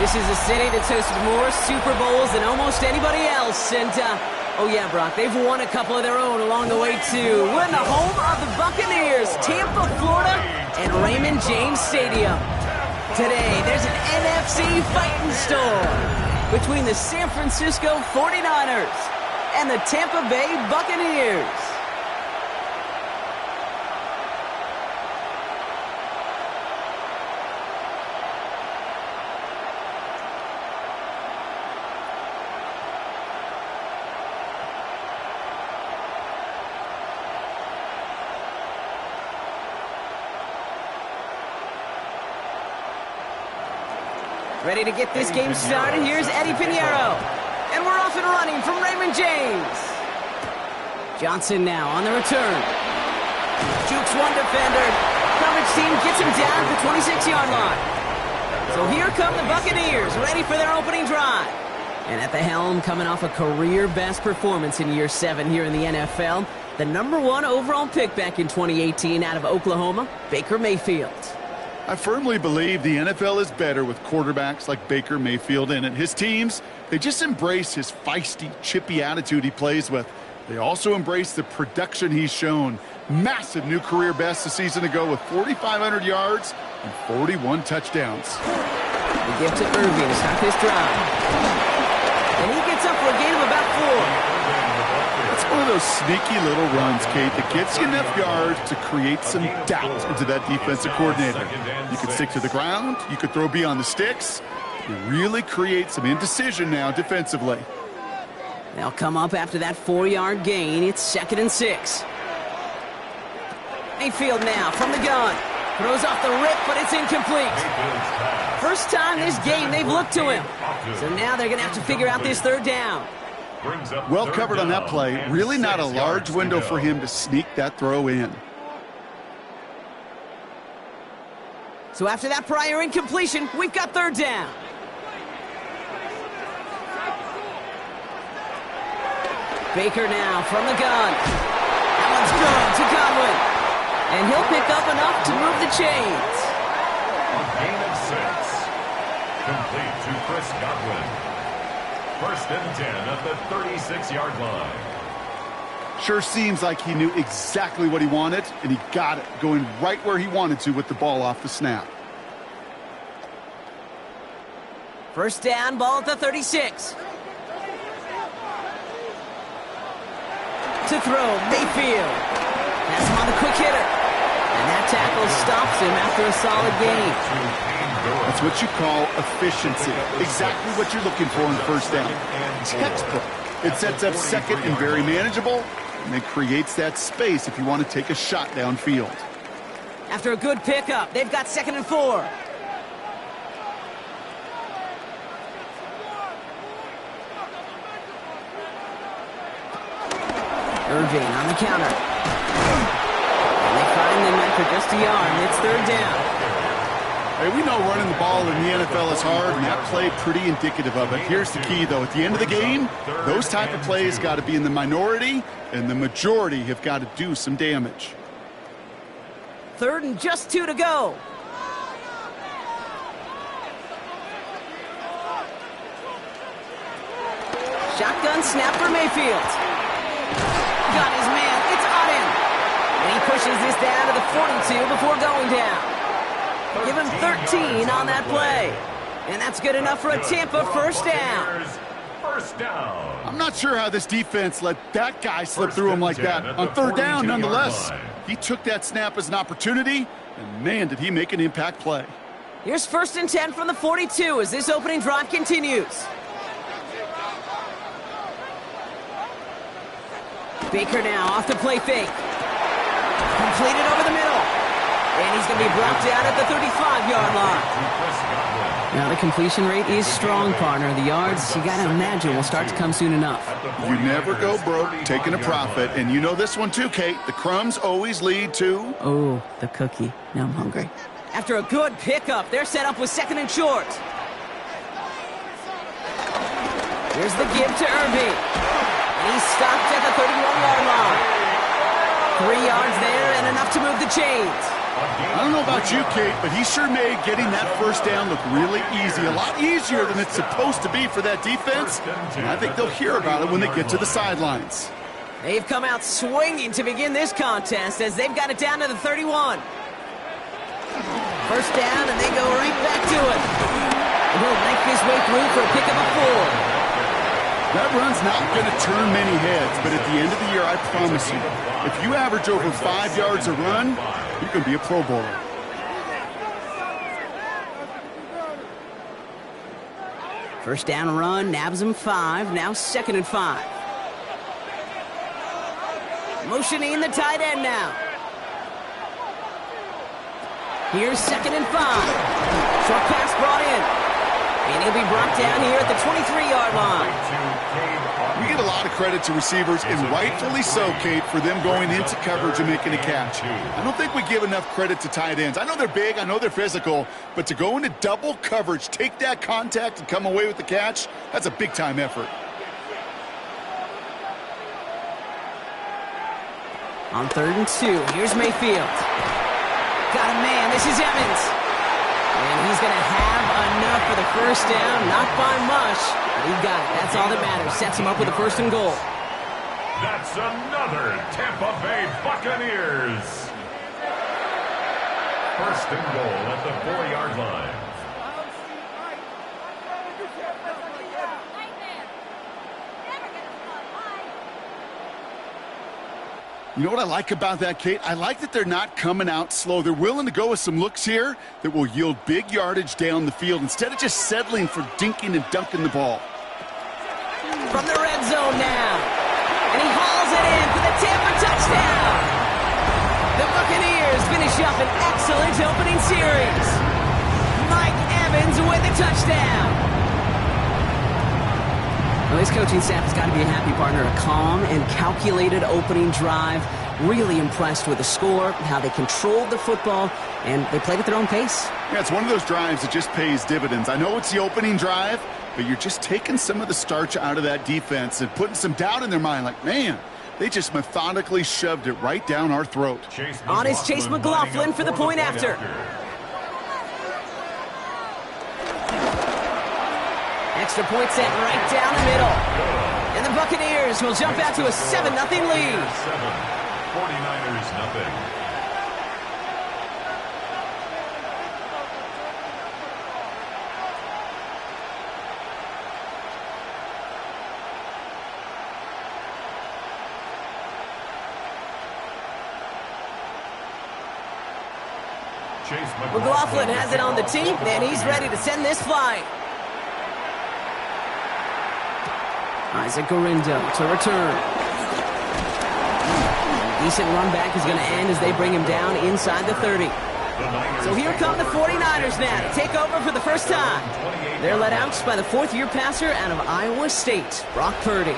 This is a city that's hosted more Super Bowls than almost anybody else. And, oh yeah, Brock, they've won a couple of their own along the way, too. We're in the home of the Buccaneers, Tampa, Florida, and Raymond James Stadium. Today, there's an NFC fighting storm between the San Francisco 49ers and the Tampa Bay Buccaneers. Ready to get this game started. Here's Eddie Pinheiro. And we're off and running from Raymond James. Johnson now on the return. Jukes one defender. Coverage team gets him down at the 26-yard line. So here come the Buccaneers, ready for their opening drive. And at the helm, coming off a career-best performance in year 7 here in the NFL, the #1 overall pick back in 2018 out of Oklahoma, Baker Mayfield. I firmly believe the NFL is better with quarterbacks like Baker Mayfield in it. His teams, they just embrace his feisty, chippy attitude he plays with. They also embrace the production he's shown. Massive new career best a season ago with 4,500 yards and 41 touchdowns. The give to Irving to start this drive. And he gets up for a gain of about 4. It's one of those sneaky little runs, Kate, that gets you enough yards to create some doubt into that defensive coordinator. You could stick to the ground. You could throw beyond the sticks. You really create some indecision now defensively. They'll come up after that 4-yard gain. It's 2nd and 6. Mayfield now from the gun. Throws off the rip, but it's incomplete. First time this game they've looked to him. So now they're going to have to figure out this 3rd down. Well covered on that play. Really not a large window for him to sneak that throw in. So after that prior incompletion, we've got 3rd down. Baker now from the gun. That one's good to Godwin. And he'll pick up enough to move the chains. A gain of 6. Complete to Chris Godwin. 1st and 10 at the 36-yard line. Sure seems like he knew exactly what he wanted, and he got it, going right where he wanted to with the ball off the snap. 1st down, ball at the 36. To throw, Mayfield. That's him on the quick hitter. And that tackle stops him after a solid gain. That's what you call efficiency. Exactly what you're looking for in 1st down. Textbook. It sets up 2nd and very manageable, and it creates that space if you want to take a shot downfield. After a good pickup, they've got 2nd and 4. Irving on the counter. And they find them after just a yard, and it's 3rd down. Hey, we know running the ball in the NFL is hard, and that play pretty indicative of it. Here's the key, though. At the end of the game, those type of plays got to be in the minority, and the majority have got to do some damage. 3rd and just 2 to go. Shotgun snap for Mayfield. Got his man. It's on him. And he pushes this down to the 42 before going down. Give him 13 on that play. And that's good enough for a Tampa 1st down. 1st down. I'm not sure how this defense let that guy slip through him like that. On 3rd down, nonetheless, he took that snap as an opportunity, and man, did he make an impact play. Here's 1st and 10 from the 42 as this opening drive continues. Baker now off the play fake. Completed over the middle. And he's going to be brought down at the 35-yard line. Now the completion rate is strong, partner. The yards, you got to imagine, will start to come soon enough. You never go broke taking a profit. And you know this one too, Kate. The crumbs always lead to... Oh, the cookie. Now I'm hungry. After a good pickup, they're set up with 2nd and short. Here's the give to Irving. And he's stopped at the 31-yard line. 3 yards there and enough to move the chains. I don't know about you, Kate, but he sure made getting that first down look really easy. A lot easier than it's supposed to be for that defense. And I think they'll hear about it when they get to the sidelines. They've come out swinging to begin this contest as they've got it down to the 31. First down, and they go right back to it. And he'll make his way through for a pick of a 4. That run's not going to turn many heads, but at the end of the year, I promise you, if you average over 5 yards a run, you can be a Pro Bowler. First down run, nabs him 5, now 2nd and 5. Motioning the tight end now. Here's 2nd and 5. Short pass brought in. And he'll be brought down here at the 23-yard line. We get a lot of credit to receivers, and rightfully so, Kate, for them going into coverage and making a catch. I don't think we give enough credit to tight ends. I know they're big, I know they're physical, but to go into double coverage, take that contact, and come away with the catch, that's a big-time effort. On 3rd and 2, here's Mayfield. Got a man, this is Evans. And he's going to have enough for the first down, not by much, but he got it. That's all that matters. Sets him up with a 1st and goal. That's another Tampa Bay Buccaneers. 1st and goal at the 4-yard line. You know what I like about that, Kate? I like that they're not coming out slow. They're willing to go with some looks here that will yield big yardage down the field instead of just settling for dinking and dunking the ball. From the red zone now. And he hauls it in for the Tampa touchdown. The Buccaneers finish up an excellent opening series. Mike Evans with the touchdown. Well, his coaching staff has got to be a happy partner. A calm and calculated opening drive. Really impressed with the score, how they controlled the football, and they played at their own pace. Yeah, it's one of those drives that just pays dividends. I know it's the opening drive, but you're just taking some of the starch out of that defense and putting some doubt in their mind. Like, man, they just methodically shoved it right down our throat. On is Chase McLaughlin for the point after. Extra point set right down the middle. And the Buccaneers will jump out to a 7-0 lead. 49ers nothing. McLaughlin has it on the tee, and he's ready to send this flying. Isaac Gorindo to return. Decent run back is going to end as they bring him down inside the 30. So here come the 49ers now to take over for the first time. They're led out by the 4th-year passer out of Iowa State, Brock Purdy.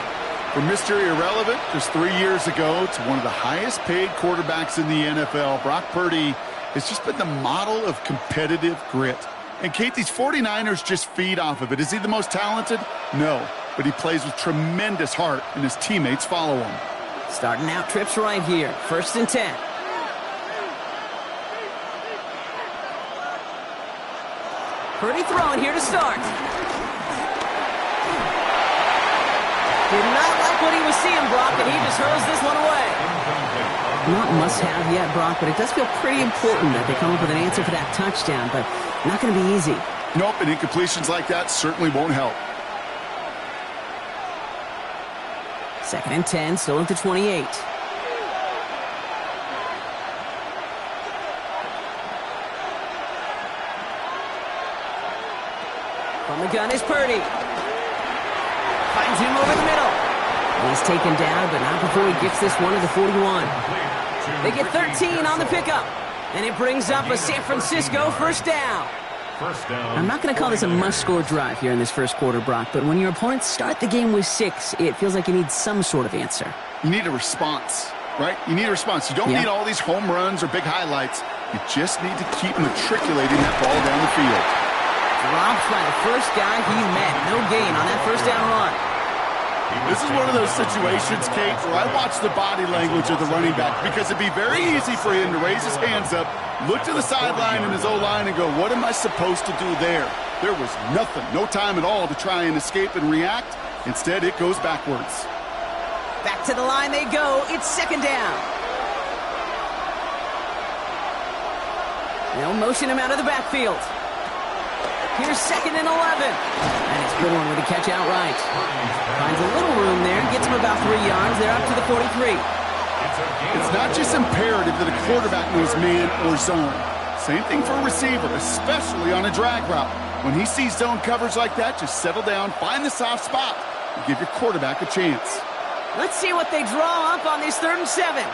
From Mr. Irrelevant just 3 years ago to one of the highest-paid quarterbacks in the NFL, Brock Purdy has just been the model of competitive grit. And, Kate, these 49ers just feed off of it. Is he the most talented? No. But he plays with tremendous heart, and his teammates follow him. Starting out trips right here. 1st and 10. Purdy throwing here to start. Did not like what he was seeing, Brock, and he just hurls this one away. Not must-have yet, Brock, but it does feel pretty important that they come up with an answer for that touchdown, but not going to be easy. Nope, and incompletions like that certainly won't help. 2nd and 10, still at the 28. From the gun is Purdy. Finds him over the middle. He's taken down, but not before he gets this one to the 41. They get 13 on the pickup, and it brings up a San Francisco first down. I'm not going to call this a must-score drive here in this first quarter, Brock, but when your opponents start the game with 6, it feels like you need some sort of answer. You need a response, right? You need a response. You don't need all these home runs or big highlights. You just need to keep matriculating that ball down the field. Dropped by the first guy he met. No gain on that first down run. This is one of those situations, Kate, where I watch the body language of the running back because it'd be very easy for him to raise his hands up, look to the sideline in his O-line and go, what am I supposed to do there? There was nothing, no time at all to try and escape and react. Instead, it goes backwards. Back to the line they go. It's second down. They'll motion him out of the backfield. Here's second and 11. And it's a good one with a catch outright. Finds a little room there. Gets him about 3 yards. They're up to the 43. It's not just imperative that a quarterback knows man or zone. Same thing for a receiver, especially on a drag route. When he sees zone coverage like that, just settle down, find the soft spot, and give your quarterback a chance. Let's see what they draw up on this 3rd and 7.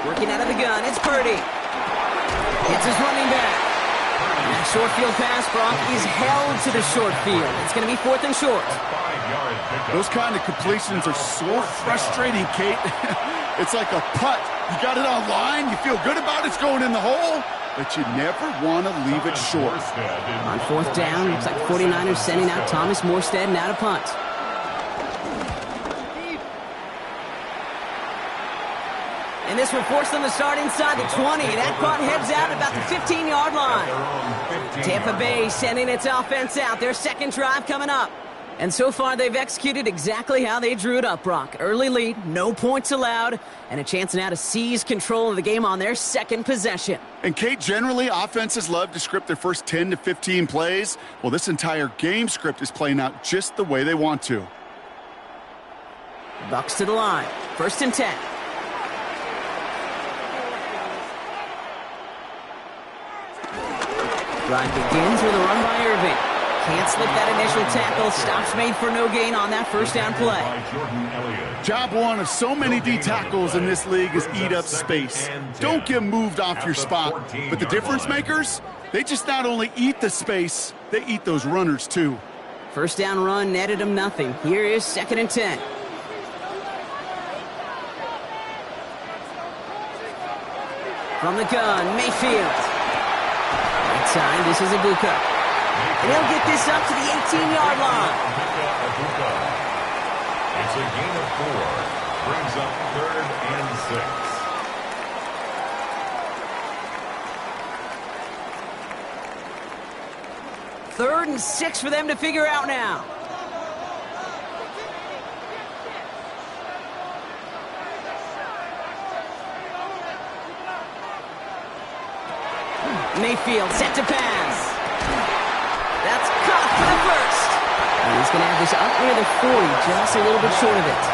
Working out of the gun, it's Purdy. It's his running back. And that short field pass, Brock, is held to the short field. It's going to be 4th and short. Those kind of completions are so frustrating, Kate. It's like a putt. You got it on line, you feel good about it's going in the hole, but you never want to leave it short. On 4th down, looks like the 49ers sending out Thomas Morstead and out of punt. And this will force them to start inside the 20. That punt heads out about the 15-yard line. Tampa Bay sending its offense out. Their second drive coming up. And so far, they've executed exactly how they drew it up, Brock. Early lead, no points allowed, and a chance now to seize control of the game on their second possession. And, Kate, generally, offenses love to script their first 10 to 15 plays. Well, this entire game script is playing out just the way they want to. Bucks to the line. 1st and 10. Drive begins with a run by Irving. Can't slip that initial tackle. Stops made for no gain on that 1st down play. Job one of so many D tackles in this league is eat up space. Don't get moved off your spot. But the difference makers, they just not only eat the space, they eat those runners too. 1st down run netted them nothing. Here is 2nd and 10. From the gun, Mayfield. Side, this is Ibuka. And he'll get this up to the 18-yard line. It's a gain of 4. Brings up 3rd and 6. 3rd and 6 for them to figure out now. Mayfield set to pass. That's caught for the 1st. And he's going to have this up near the 40, just a little bit short of it.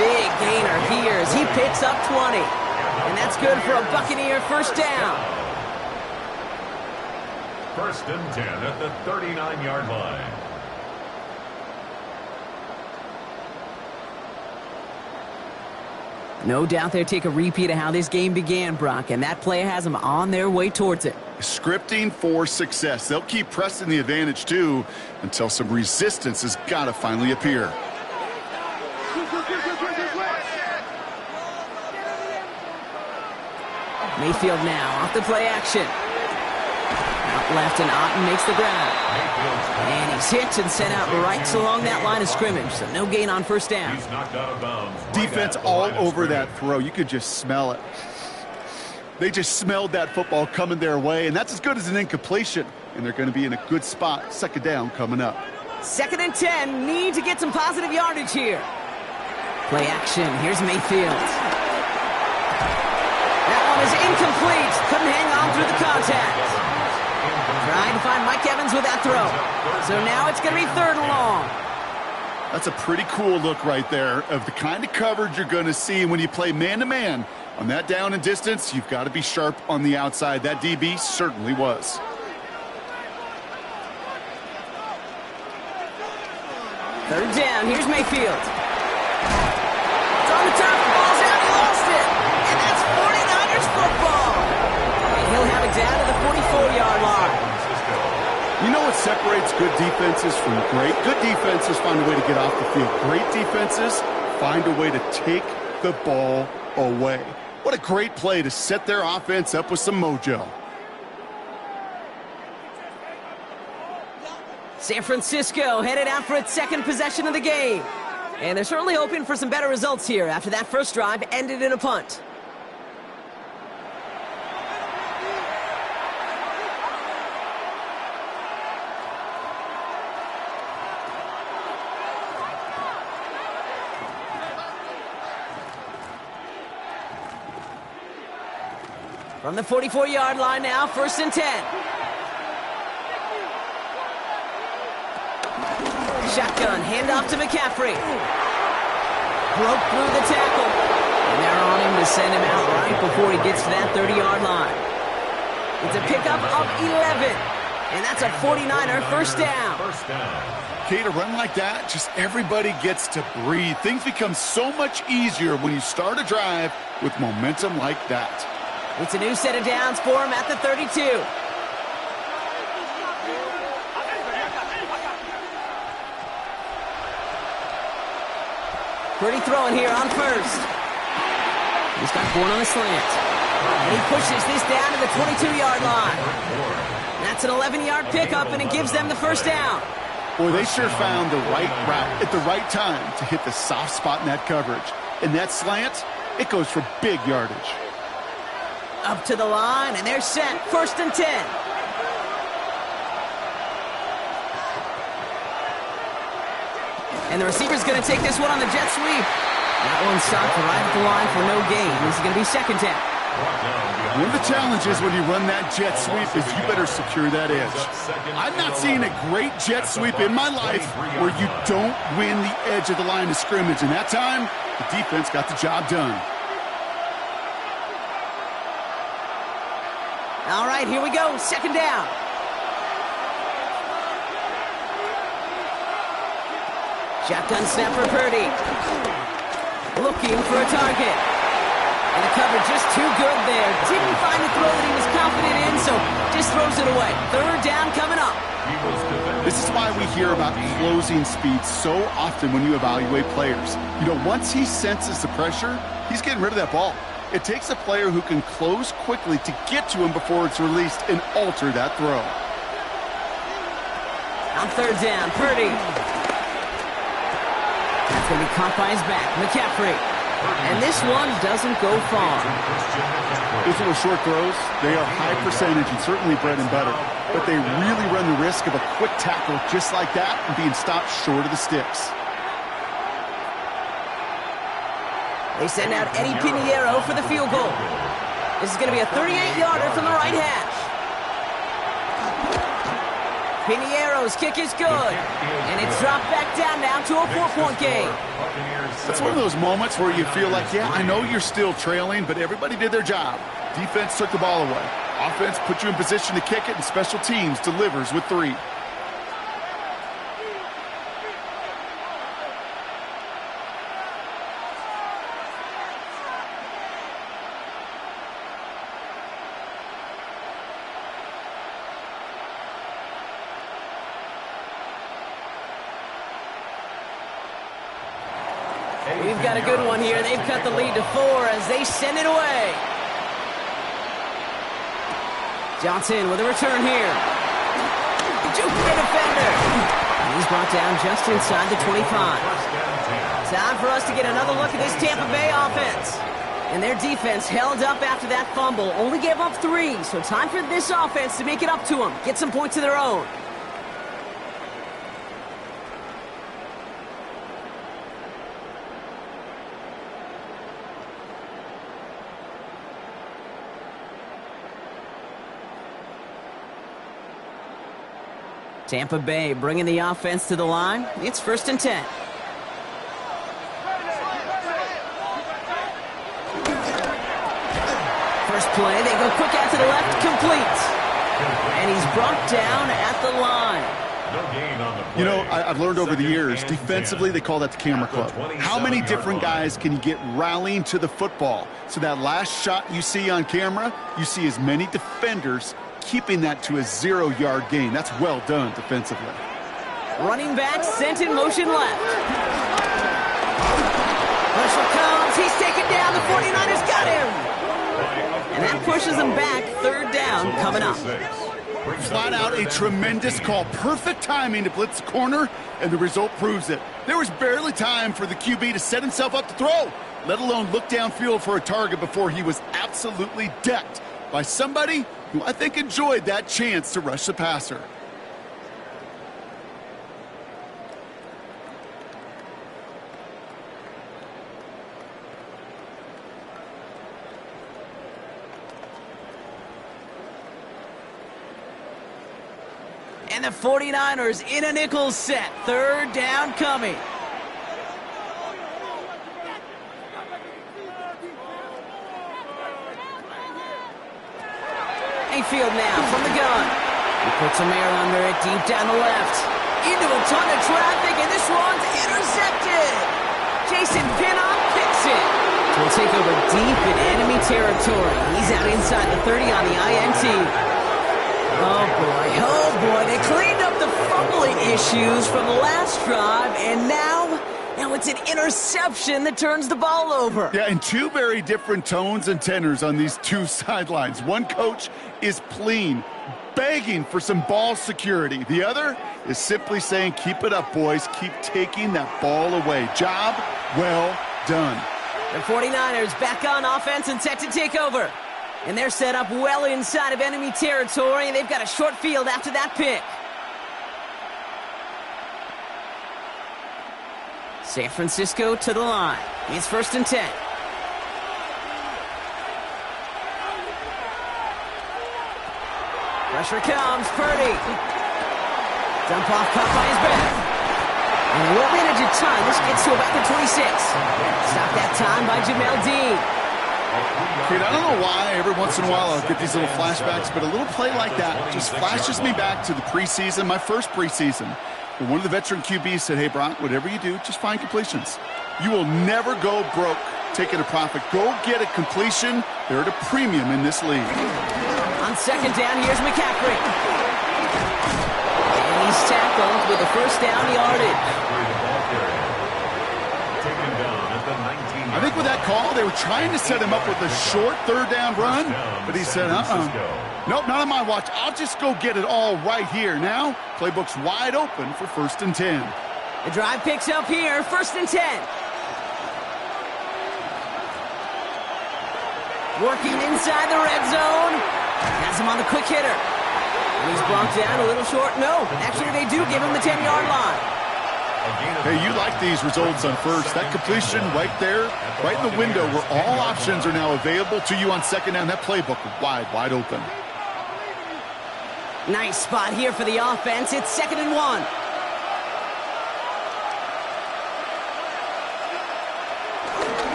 Big gainer here as he picks up 20. And that's good for a Buccaneer 1st down. 1st and 10 at the 39-yard line. No doubt they'll take a repeat of how this game began, Brock, and that play has them on their way towards it. Scripting for success. They'll keep pressing the advantage, too, until some resistance has got to finally appear. Mayfield now off the play action. Out left, and Otten makes the grab. And he's hit and sent out right along that line of scrimmage, so no gain on 1st down. He's knocked out of bounds. Defense all over that throw. You could just smell it. They just smelled that football coming their way, and that's as good as an incompletion. And they're going to be in a good spot. 2nd down coming up. 2nd and 10. Need to get some positive yardage here. Play action. Here's Mayfield. That one is incomplete. Couldn't hang on through the contact. Trying to find Mike Evans with that throw. So now it's going to be 3rd and long. That's a pretty cool look right there of the kind of coverage you're going to see when you play man-to-man. On that down and distance, you've got to be sharp on the outside. That DB certainly was. Third down. Here's Mayfield. It's on the turf. Ball's out. He lost it. And that's 49ers football. And he'll have it down to the 44-yard line. You know what separates good defenses from great? Good defenses find a way to get off the field. Great defenses find a way to take the ball away. What a great play to set their offense up with some mojo. San Francisco headed out for its second possession of the game. And they're certainly hoping for some better results here after that first drive ended in a punt. From the 44-yard line now, 1st and 10. Shotgun, handoff to McCaffrey. Broke through the tackle. And they're on him to send him out right before he gets to that 30-yard line. It's a pickup of 11. And that's a 49er first down. Okay, to run like that, just everybody gets to breathe. Things become so much easier when you start a drive with momentum like that. It's a new set of downs for him at the 32. Pretty throwing here on 1st. He's got Bourne on the slant. And he pushes this down to the 22-yard line. That's an 11-yard pickup, and it gives them the first down. Boy, they sure found the right route at the right time to hit the soft spot in that coverage. And that slant, it goes for big yardage. Up to the line, and they're set. 1st and 10. And the receiver's going to take this one on the jet sweep. That one stopped right at the line for no gain. This is going to be 2nd down. One of the challenges when you run that jet sweep is you better secure that edge. I've not seen a great jet sweep in my life where you don't win the edge of the line of scrimmage. And that time, the defense got the job done. All right, here we go. 2nd down. Shotgun snap for Purdy. Looking for a target. And the coverage just too good there. Didn't find a throw that he was confident in, so just throws it away. 3rd down coming up. This is why we hear about closing speed so often when you evaluate players. You know, once he senses the pressure, he's getting rid of that ball. It takes a player who can close quickly to get to him before it's released and alter that throw. On 3rd down, Purdy. That's going to be caught by his back. McCaffrey. And this one doesn't go far. Those little short throws, they are high percentage and certainly bread and butter. But they really run the risk of a quick tackle just like that and being stopped short of the sticks. They send out Eddie Pinheiro for the field goal. This is going to be a 38-yarder from the right hash. Pinheiro's kick is good. And it's dropped back down now to a 4-point game. That's one of those moments where you feel like, yeah, I know you're still trailing, but everybody did their job. Defense took the ball away. Offense put you in position to kick it, and special teams delivers with 3. We've got a good one here. They've cut the lead to 4 as they send it away. Johnson with a return here. Juke the defender. And he's brought down just inside the 25. Time for us to get another look at this Tampa Bay offense. And their defense held up after that fumble. Only gave up 3, so time for this offense to make it up to them. Get some points of their own. Tampa Bay bringing the offense to the line. It's 1st and 10. First play, they go quick out to the left, complete. And he's brought down at the line. You know, I've learned over the years, defensively, they call that the camera club. How many different guys can you get rallying to the football? So that last shot you see on camera, you see as many defenders keeping that to a 0-yard gain. That's well done defensively. Running back sent in motion left. Pressure comes. He's taken down. The 49ers got him. And that pushes him back. 3rd down coming up. Flat out a tremendous call. Perfect timing to blitz the corner, and the result proves it. There was barely time for the QB to set himself up to throw, let alone look downfield for a target before he was absolutely decked by somebody who I think enjoyed that chance to rush the passer. And the 49ers in a nickel set. Third down coming. Mayfield now from the gun. He puts some air under it deep down the left. Into a ton of traffic, and this one's intercepted. Jason Pinnock picks it. So we'll take over deep in enemy territory. He's out inside the 30 on the INT. Oh boy, they cleaned up the fumbling issues from the last drive, and now it's an interception that turns the ball over. Yeah, and two very different tones and tenors on these two sidelines. One coach is pleading, begging for some ball security. The other is simply saying, keep it up, boys. Keep taking that ball away. Job well done. The 49ers back on offense and set to take over. And they're set up well inside of enemy territory, and they've got a short field after that pick. San Francisco to the line. It's 1st and 10. Pressure comes. Purdy. Dump off, caught by his back. And a low manage of time. This gets to about the 26. Stop that time by Jamel Dean. Kid, I don't know why every once in a while I'll get these little flashbacks, but a little play like that just flashes me back to the preseason, my first preseason. When one of the veteran QBs said, hey, Brock, whatever you do, just find completions. You will never go broke taking a profit. Go get a completion. They're at a premium in this league. On 2nd down, here's McCaffrey. And he's tackled with a 1st down yardage. I think with that call, they were trying to set him up with a short 3rd down run, but he said, nope, not on my watch. I'll just go get it all right here. Now, playbook's wide open for 1st and 10. The drive picks up here, 1st and 10. Working inside the red zone. Has him on the quick hitter. And he's bumped down a little short. No, actually they do give him the 10-yard line. Hey, you like these results on 1st. That completion right there, right in the window where all options are now available to you on 2nd down. That playbook wide open. Nice spot here for the offense. It's 2nd and 1.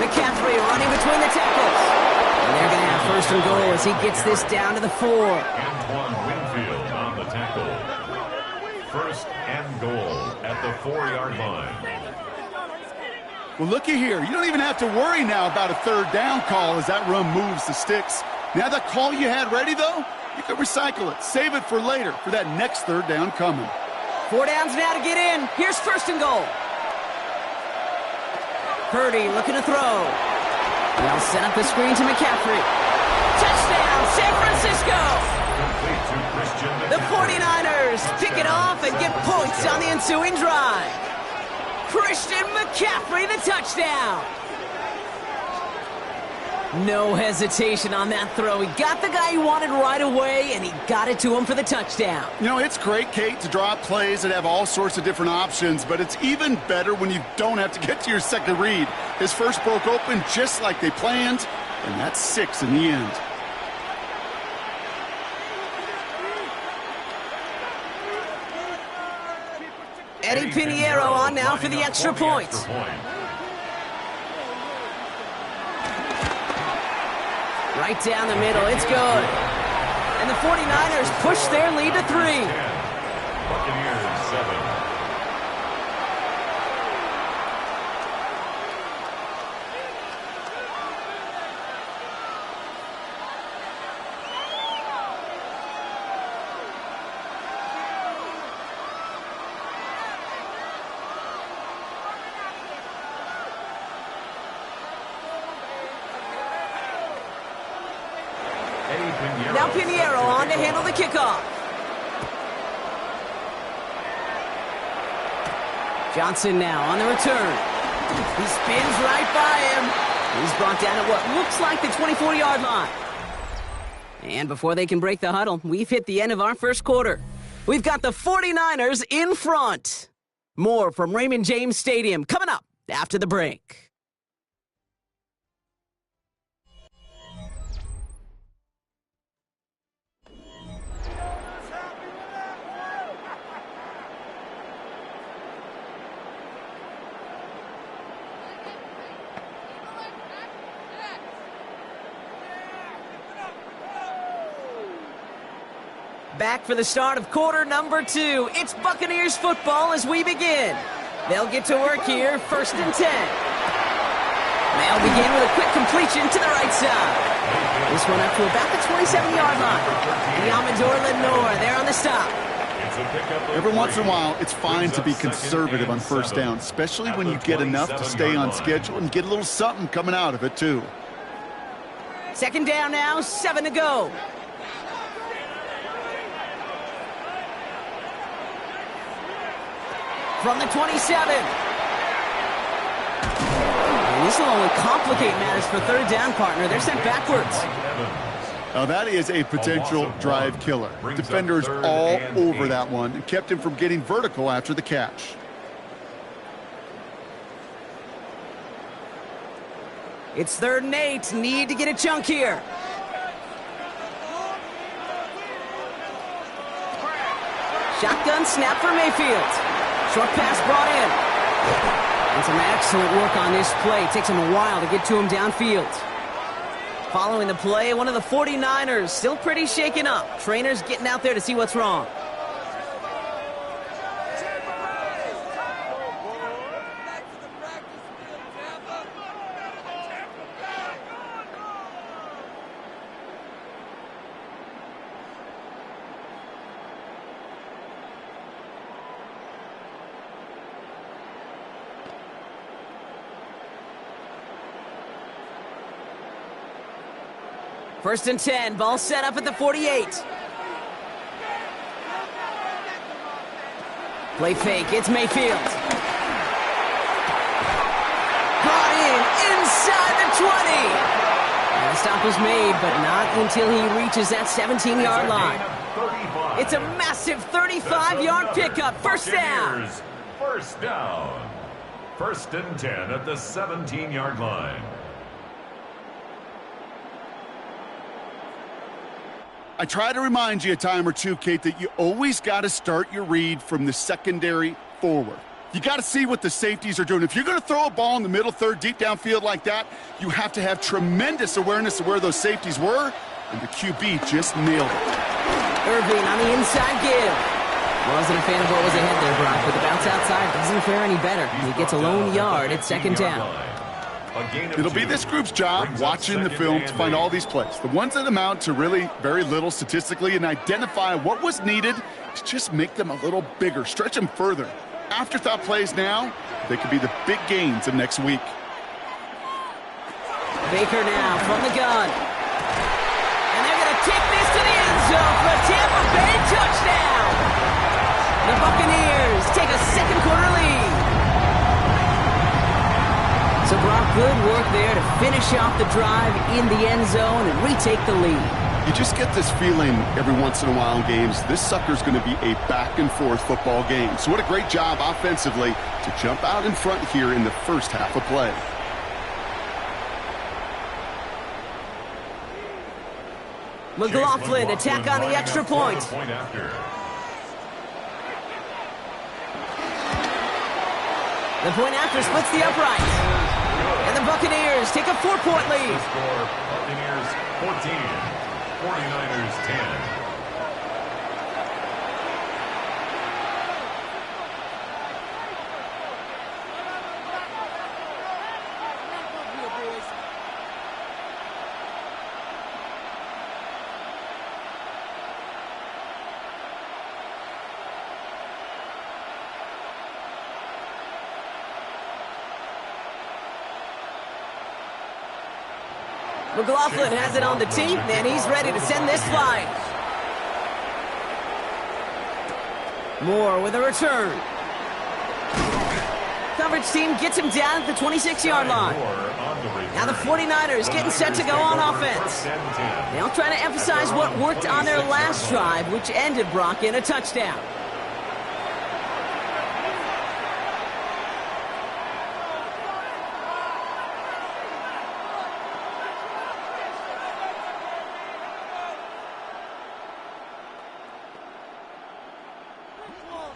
McCaffrey running between the tackles. And they're going to have 1st and goal as he gets this down to the 4. Antoine Winfield on the tackle. 1st and goal at the 4-yard line. Well, looky here. You don't even have to worry now about a 3rd down call as that run moves the sticks. Now that call you had ready, though, you can recycle it. Save it for later for that next 3rd down coming. 4 downs now to get in. Here's 1st and goal. Purdy looking to throw. They'll set up the screen to McCaffrey. Touchdown, San Francisco! The 49ers pick it off and get points on the ensuing drive. Christian McCaffrey, the touchdown. No hesitation on that throw. He got the guy he wanted right away, and he got it to him for the touchdown. You know, it's great, Kate, to draw up plays that have all sorts of different options, but it's even better when you don't have to get to your second read. His first broke open just like they planned, and that's 6 in the end. Eddie Pinheiro on now for the extra point. Right down the middle, it's good. And the 49ers push their lead to 3. Buccaneers 7. Now Pinheiro on to handle the kickoff. Johnson now on the return. He spins right by him. He's brought down at what looks like the 24-yard line. And before they can break the huddle, we've hit the end of our first quarter. We've got the 49ers in front. More from Raymond James Stadium coming up after the break. Back for the start of quarter number 2. It's Buccaneers football as we begin. They'll get to work here, 1st and 10. They'll begin with a quick completion to the right side. This one up to about the 27-yard line. Amador Lenore there on the stop. Every once in a while, it's fine to be conservative on first down, especially when you get enough to stay on schedule and get a little something coming out of it, too. 2nd down now, 7 to go. From the 27. And this will only complicate matters for 3rd down, partner. They're sent backwards. Now that is a potential drive killer. Defenders all over that one and kept him from getting vertical after the catch. It's 3rd and 8. Need to get a chunk here. Shotgun snap for Mayfield. Short pass brought in. And some excellent work on this play. It takes him a while to get to him downfield. Following the play, one of the 49ers still pretty shaken up. Trainers getting out there to see what's wrong. First and 10, ball set up at the 48. Play fake, it's Mayfield. Brought in inside the 20. And the stop was made, but not until he reaches that 17-yard line. It's a massive 35-yard pickup, 1st down. First down. 1st and 10 at the 17-yard line. I try to remind you a time or two, Kate, that you always got to start your read from the secondary forward. You got to see what the safeties are doing. If you're going to throw a ball in the middle third, deep downfield like that, you have to have tremendous awareness of where those safeties were, and the QB just nailed it. Irving on the inside give. Wasn't a fan of what was ahead there, Brock, but the bounce outside doesn't fare any better. He gets a lone yard at 2nd down. It'll be this group's job watching the film to find all these plays, the ones that amount to really very little statistically, and identify what was needed to just make them a little bigger, stretch them further. Afterthought plays now, they could be the big gains of next week. Baker now from the gun. And they're going to take this to the end zone for a Tampa Bay touchdown. The Buccaneers take a 2nd quarter lead. So Brock, good work there to finish off the drive in the end zone and retake the lead. You just get this feeling every once in a while in games, this sucker's going to be a back-and-forth football game. So what a great job offensively to jump out in front here in the first half of play. McLaughlin attack on the extra point. The point after splits the upright. And the Buccaneers take a 4-point lead. Score, Buccaneers 14, 49ers 10. McLaughlin has it on the team, and he's ready to send this flying. Moore with a return. Coverage team gets him down at the 26-yard line. Now the 49ers getting set to go on offense. They'll try to emphasize what worked on their last drive, which ended, Brock, in a touchdown.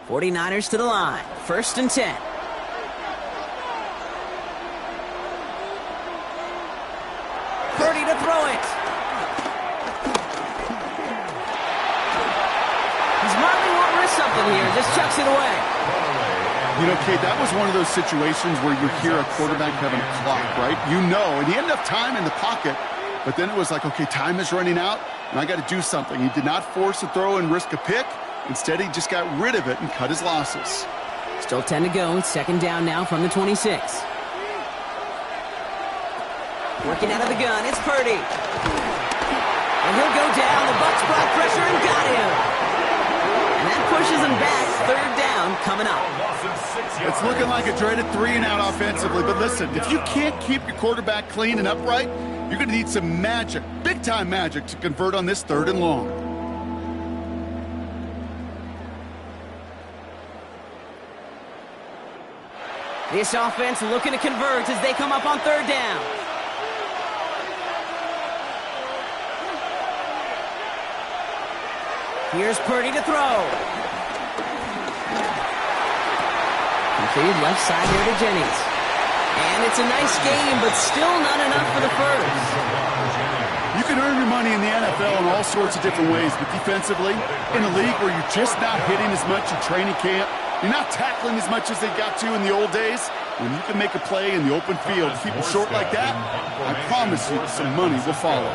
'49ers to the line. 1st and 10. Purdy to throw it. He's marking won't risk something here. Just chucks it away. You know, Kate, that was one of those situations where you hear a quarterback having a clock, right? You know, and he had enough time in the pocket, but then it was like, okay, time is running out, and I got to do something. He did not force a throw and risk a pick. Instead, he just got rid of it and cut his losses. Still 10 to go. 2nd down now from the 26. Working out of the gun, it's Purdy. And he'll go down. The Bucs brought pressure and got him. And that pushes him back. 3rd down coming up. It's looking like a dreaded 3-and-out offensively. But listen, if you can't keep your quarterback clean and upright, you're going to need some magic, big-time magic, to convert on this 3rd and long. This offense looking to convert as they come up on 3rd down. Here's Purdy to throw. Completed left side here to Jennings. And it's a nice game, but still not enough for the first. You can earn your money in the NFL in all sorts of different ways, but defensively, in a league where you're just not hitting as much in training camp, you're not tackling as much as they got to in the old days, when you can make a play in the open field, keep them short like that, I promise you some money will follow.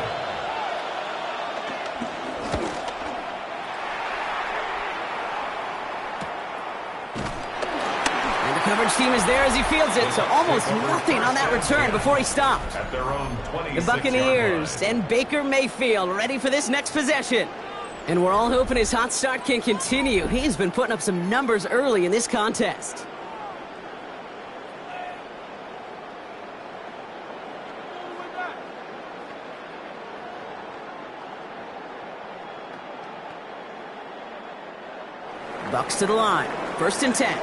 And the coverage team is there as he fields it, so almost nothing on that return before he stopped. The Buccaneers and Baker Mayfield ready for this next possession. And we're all hoping his hot start can continue. He's been putting up some numbers early in this contest. Bucs to the line. 1st and 10.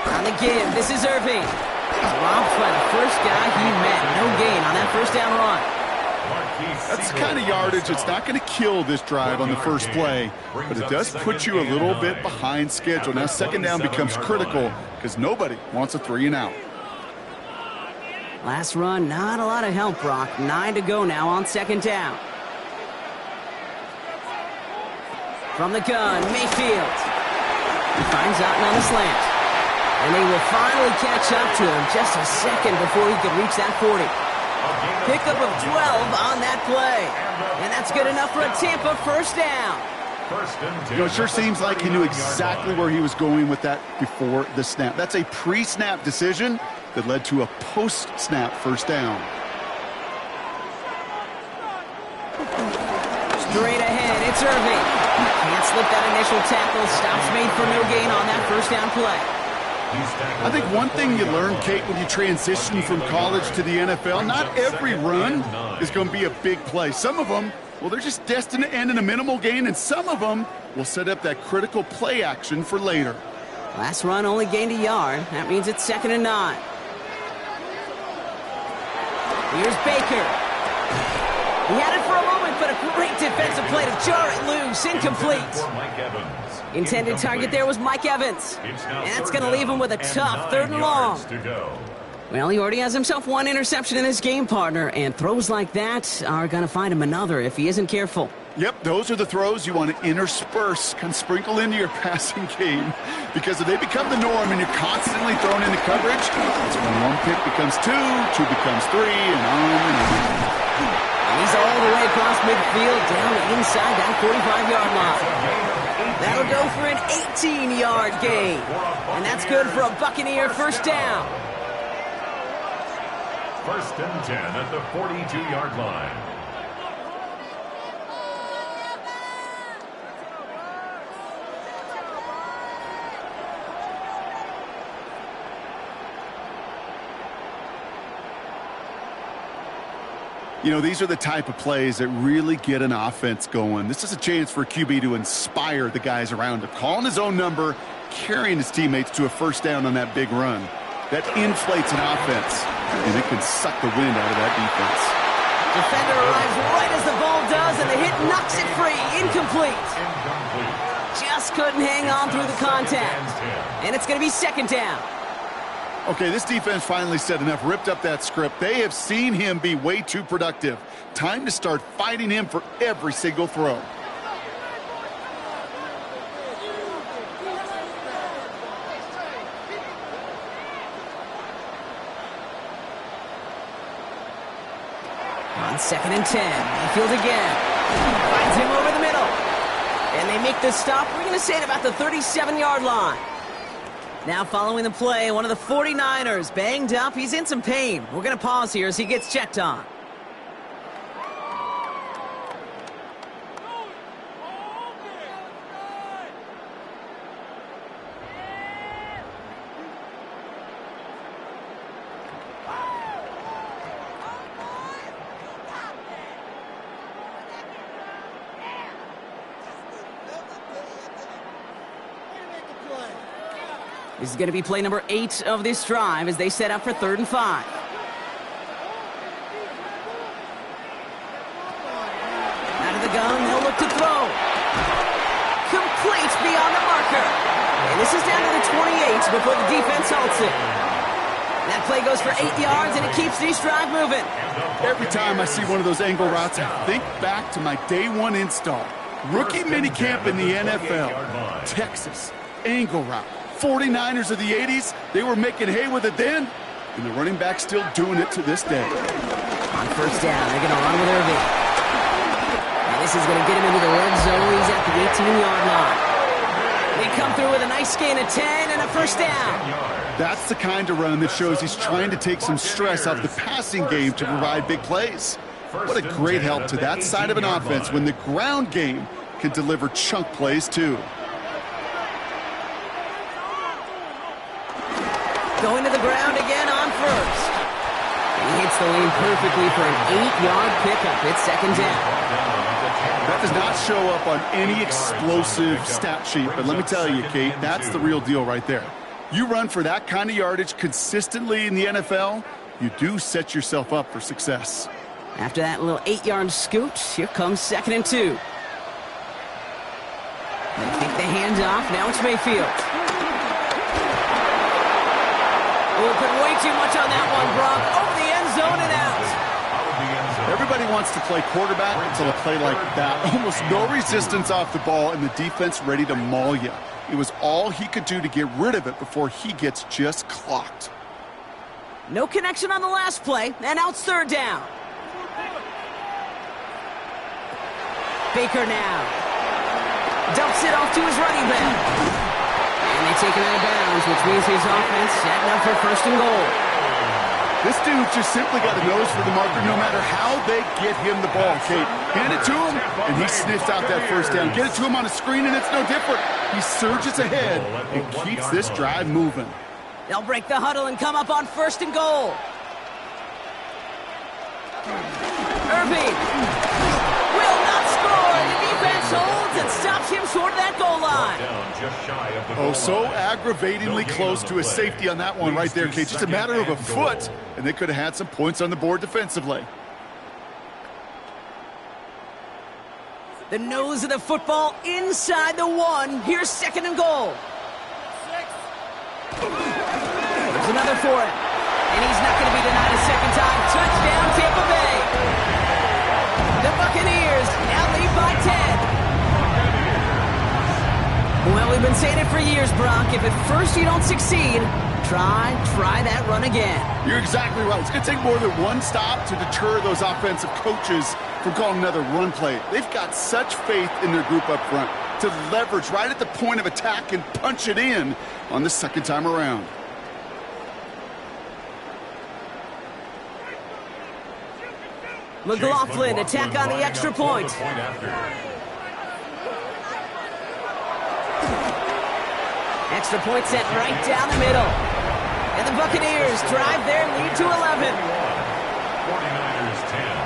On the give, this is Irving. Robbed by the first guy he met. No gain on that 1st down run. That's the kind of yardage it's not going to kill this drive on the first play, but it does put you a little bit behind schedule. Now 2nd down becomes critical because nobody wants a 3-and-out. Last run, not a lot of help, Brock. 9 to go now on 2nd down. From the gun, Mayfield. He finds out on the slant. And they will finally catch up to him just a second before he could reach that 40. Pickup of 12 on that play. And that's good enough for a Tampa 1st down. You know, it sure seems like he knew exactly where he was going with that before the snap. That's a pre-snap decision that led to a post-snap 1st down. Straight ahead, it's Irving. Can't slip that initial tackle. Stops made for no gain on that 1st down play. I think one thing you learn, Kate, when you transition from college to the NFL, not every run is going to be a big play. Some of them, well, they're just destined to end in a minimal gain, and some of them will set up that critical play action for later. Last run only gained a yard. That means it's 2nd and 9. Here's Baker. He had it for a moment, but a great defensive play to jar it loose. Incomplete. Intended target there was Mike Evans. And that's going to leave him with a tough 3rd and long. Well, he already has himself one interception in his game, partner, and throws like that are going to find him another if he isn't careful. Yep, those are the throws you want to intersperse, can sprinkle into your passing game, because if they become the norm and you're constantly thrown into coverage, it's when 1 pick becomes 2, 2 becomes 3, and on and on. And he's all the way across midfield down inside that 45-yard line. That'll go for an 18-yard gain. And that's good for a Buccaneer first down. First and 10 at the 42-yard line. You know, these are the type of plays that really get an offense going. This is a chance for a QB to inspire the guys around him. Calling his own number, carrying his teammates to a first down on that big run. That inflates an offense, and it can suck the wind out of that defense. Defender arrives right as the ball does, and the hit knocks it free. Incomplete. Just couldn't hang on through the contact. And it's going to be second down. Okay, this defense finally said enough, ripped up that script. They have seen him be way too productive. Time to start fighting him for every single throw. On second and 10, Mayfield again. Finds him over the middle. And they make the stop, we're going to say, at about the 37-yard line. Now following the play, one of the 49ers banged up. He's in some pain. We're going to pause here as he gets checked on. This is going to be play number 8 of this drive as they set up for 3rd and 5. Out of the gun, they'll look to throw. Complete beyond the marker. And this is down to the 28 before the defense halts it. That play goes for 8 yards, and it keeps this drive moving. Every time I see one of those angle routes, I think back to my day one install. Rookie minicamp in the NFL. Texas, angle route. 49ers of the 80s, they were making hay with it then, and the running back's still doing it to this day. On first down, they're going to run with Irving. And this is going to get him into the red zone. He's at the 18-yard line. They come through with a nice gain of 10 and a first down. That's the kind of run that shows he's trying to take some stress off the passing game to provide big plays. What a great help to that side of an offense when the ground game can deliver chunk plays too. Going to the ground again on first. He hits the lane perfectly for an 8-yard pickup. It's second down. That does not show up on any explosive stat sheet, but let me tell you, Kate, that's the real deal right there. You run for that kind of yardage consistently in the NFL, you do set yourself up for success. After that little 8-yard scoot, here comes second and 2. They take the handoff. Now it's Mayfield. Put way too much on that one, Brock. Over the end zone and out. Everybody wants to play quarterback until a play like that. Almost no resistance off the ball and the defense ready to maul you. It was all he could do to get rid of it before he gets just clocked. No connection on the last play, and now it's third down. Baker now. Dumps it off to his running back. And they take him out of bounds, which means his offense setting up for first and goal. This dude just simply got a nose for the marker no matter how they get him the ball, Kate. Hand it to him, and he sniffs out that first down. Get it to him on a screen, and it's no different. He surges ahead and keeps this drive moving. They'll break the huddle and come up on first and goal. Irving will not score. The defense holds and stops him short of that goal line. Oh, so aggravatingly close to a safety on that one right there, Kate. Just a matter of a foot, and they could have had some points on the board defensively. The nose of the football inside the 1. Here's second and goal. There's another for him. And he's not going to be denied a second time. Touchdown, Tampa Bay. The Buccaneers now lead by 10. Well, we've been saying it for years, Brock. If at first you don't succeed, try that run again. You're exactly right. It's going to take more than one stop to deter those offensive coaches from calling another run play. They've got such faith in their group up front. to leverage right at the point of attack and punch it in on the second time around. McLaughlin attack on the extra point. Extra point sent right down the middle. And the Buccaneers drive their lead to 11. 49ers 10.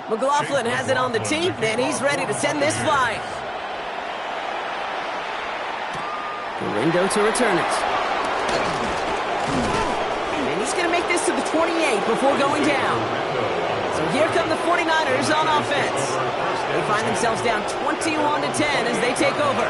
McLaughlin has it on the tee, and he's ready to send this flying. Galindo to return it. And he's going to make this to the 28 before going down. So here come the 49ers on offense. They find themselves down 21-10 as they take over.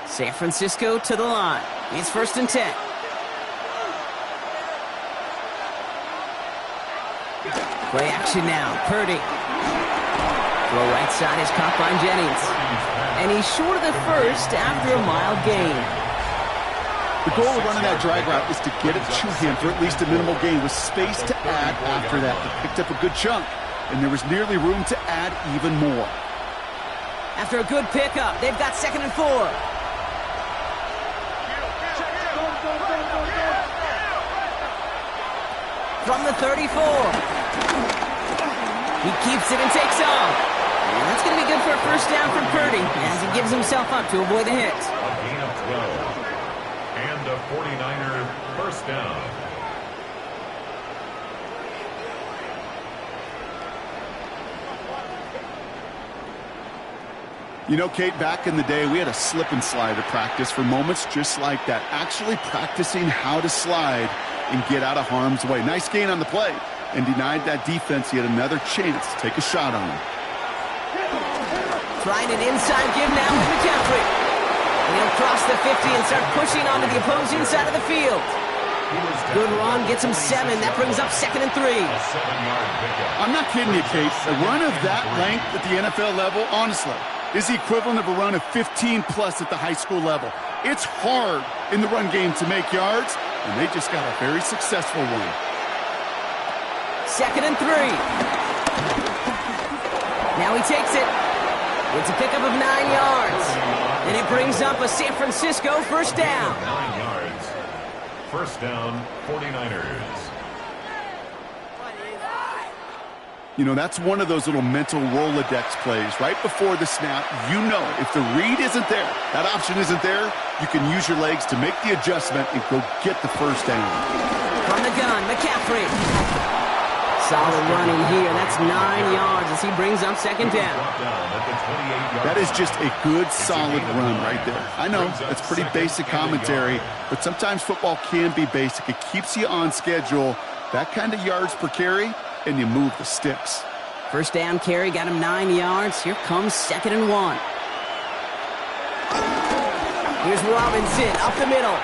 San Francisco to the line. It's 1st and 10. Play action now. Purdy. Throw right side is caught by Jennings. And he's short of the first after a mild gain. The goal of running that drag route is to get it to him for at least a minimal gain with space to add after that. They picked up a good chunk, and there was nearly room to add even more. After a good pickup, they've got 2nd and 4. From the 34. He keeps it and takes off. And that's going to be good for a first down from Purdy as he gives himself up to avoid the hit. A gain of 12. And a 49er first down. You know, Kate, back in the day, we had a slip and slide at practice for moments just like that. Actually practicing how to slide and get out of harm's way. Nice gain on the play, and denied that defense yet another chance to take a shot on him. Trying an inside give now to McCaffrey. And he'll cross the 50 and start pushing onto the opposing side of the field. Good run, gets him 7. That brings up 2nd and 3. I'm not kidding you, Kate. A run of that length at the NFL level, honestly, is the equivalent of a run of 15-plus at the high school level. It's hard in the run game to make yards, and they just got a very successful one. 2nd and 3. Now he takes it. It's a pickup of 9 yards. And it brings up a San Francisco first down. 9 yards. First down, 49ers. You know, that's one of those little mental Rolodex plays. Right before the snap, you know if the read isn't there, that option isn't there, you can use your legs to make the adjustment and go get the first down. From the gun, McCaffrey. Solid running here. That's 9 yards as he brings up 2nd down. That is just a good, solid run right there. I know, it's pretty basic commentary, but sometimes football can be basic. It keeps you on schedule. That kind of yards per carry, and you move the sticks. First down carry got him 9 yards. Here comes 2nd and 1. Here's Robinson up the middle.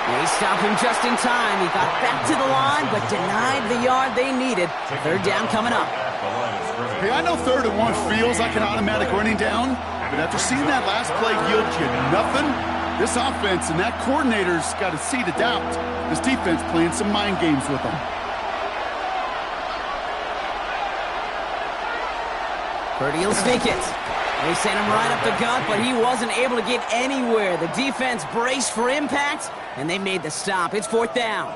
They stopped him just in time. He got back to the line, but denied the yard they needed. 3rd down coming up. Hey, I know 3rd and 1 feels like an automatic running down, but after seeing that last play yield you nothing, this offense and that coordinator's got a seed of doubt. This defense playing some mind games with them. Purdy will sneak it. They sent him right up the gut, but he wasn't able to get anywhere. The defense braced for impact, and they made the stop. It's 4th down.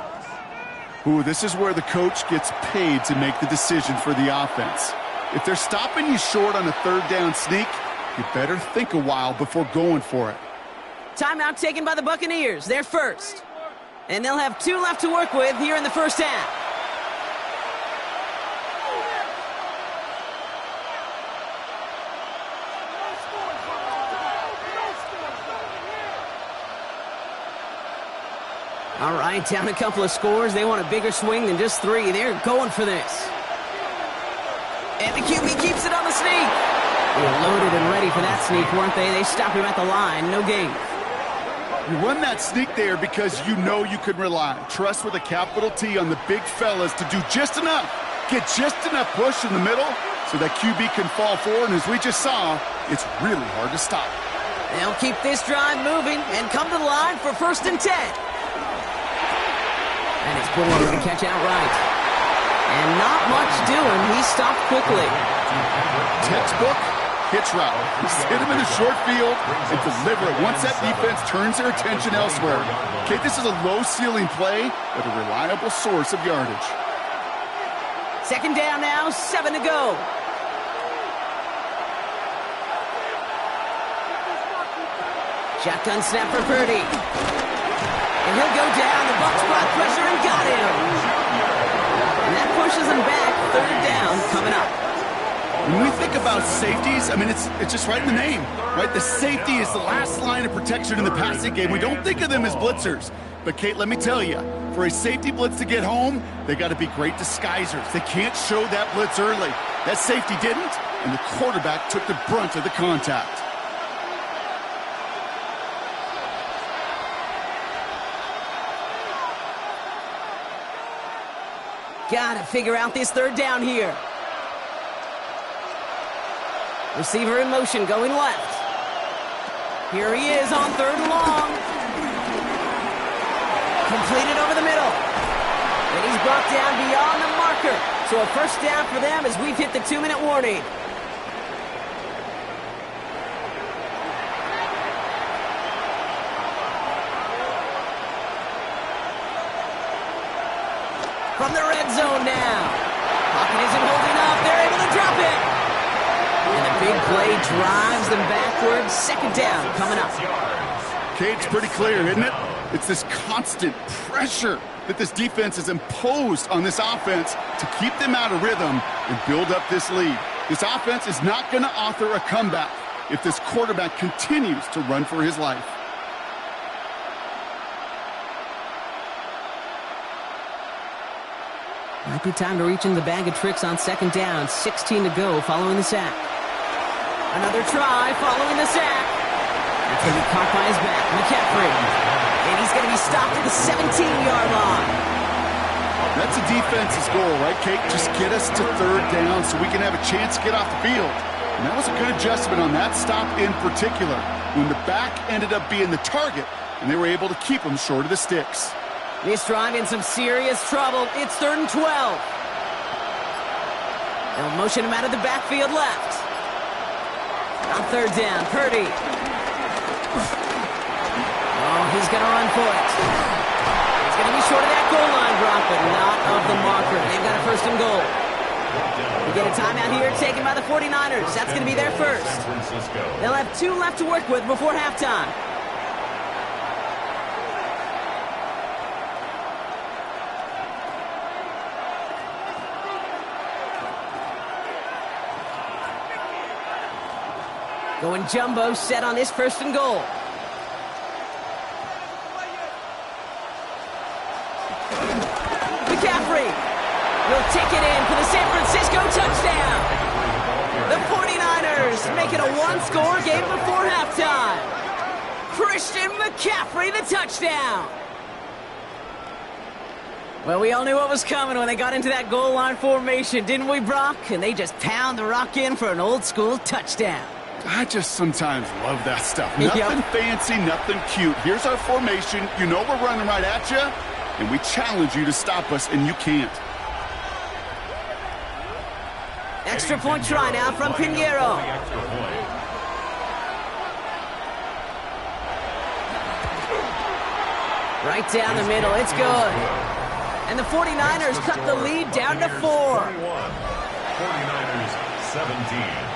Ooh, this is where the coach gets paid to make the decision for the offense. If they're stopping you short on a 3rd down sneak, you better think a while before going for it. Timeout taken by the Buccaneers. They're first. And they'll have 2 left to work with here in the first half. All right, down a couple of scores. They want a bigger swing than just 3. They're going for this. And the QB keeps it on the sneak. They were loaded and ready for that sneak, weren't they? They stopped him at the line. No gain. You run that sneak there because you know you can rely. Trust with a capital T on the big fellas to do just enough. Get just enough push in the middle so that QB can fall forward. And as we just saw, it's really hard to stop. They'll keep this drive moving and come to the line for 1st and 10. And it's Bullard to catch outright. And not much doing. He stopped quickly. Textbook hitch route. Just hit him in the short field and deliver it once that defense turns their attention elsewhere. Okay, this is a low-ceiling play, but a reliable source of yardage. 2nd down now, 7 to go. Shotgun snap for Purdy. And he'll go down. The Bucs brought pressure and got him. And that pushes him back. 3rd down coming up. When we think about safeties, I mean, it's just right in the name, right? The safety is the last line of protection in the passing game. We don't think of them as blitzers. But, Kate, let me tell you, for a safety blitz to get home, they got to be great disguisers. They can't show that blitz early. That safety didn't, and the quarterback took the brunt of the contact. Got to figure out this 3rd down here. Receiver in motion, going left. Here he is on 3rd and long. Completed over the middle. And he's brought down beyond the marker. So a 1st down for them as we've hit the 2-minute warning. From the red zone now. Pocket isn't holding up. They're able to drop it. And the big play drives them backwards. 2nd down coming up. Okay, it's pretty clear, isn't it? It's this constant pressure that this defense has imposed on this offense to keep them out of rhythm and build up this lead. This offense is not going to author a comeback if this quarterback continues to run for his life. Might be time to reach in the bag of tricks on 2nd down. 16 to go following the sack. Another try following the sack. It's going to be caught by his back. McCaffrey. And he's going to be stopped at the 17-yard line. That's a defense's goal, right, Kate? Just get us to 3rd down so we can have a chance to get off the field. And that was a good adjustment on that stop in particular, when the back ended up being the target, and they were able to keep him short of the sticks. This drive in some serious trouble. It's 3rd and 12. They'll motion him out of the backfield left. On 3rd down, Purdy. Oh, he's going to run for it. He's going to be short of that goal line drop, but not of the marker. They've got a 1st and goal. We get a timeout here taken by the 49ers. That's going to be their 1st. They'll have 2 left to work with before halftime. Going jumbo set on this 1st and goal. McCaffrey will take it in for the San Francisco touchdown. The 49ers make it a 1-score game before halftime. Christian McCaffrey, the touchdown. Well, we all knew what was coming when they got into that goal line formation, didn't we, Brock? And they just pound the rock in for an old-school touchdown. I just sometimes love that stuff. Nothing fancy, nothing cute. Here's our formation. You know we're running right at you, and we challenge you to stop us, and you can't. Extra point try now from Pinheiro. Right down the middle. It's good. And the 49ers cut the lead down to 4. 49ers 17.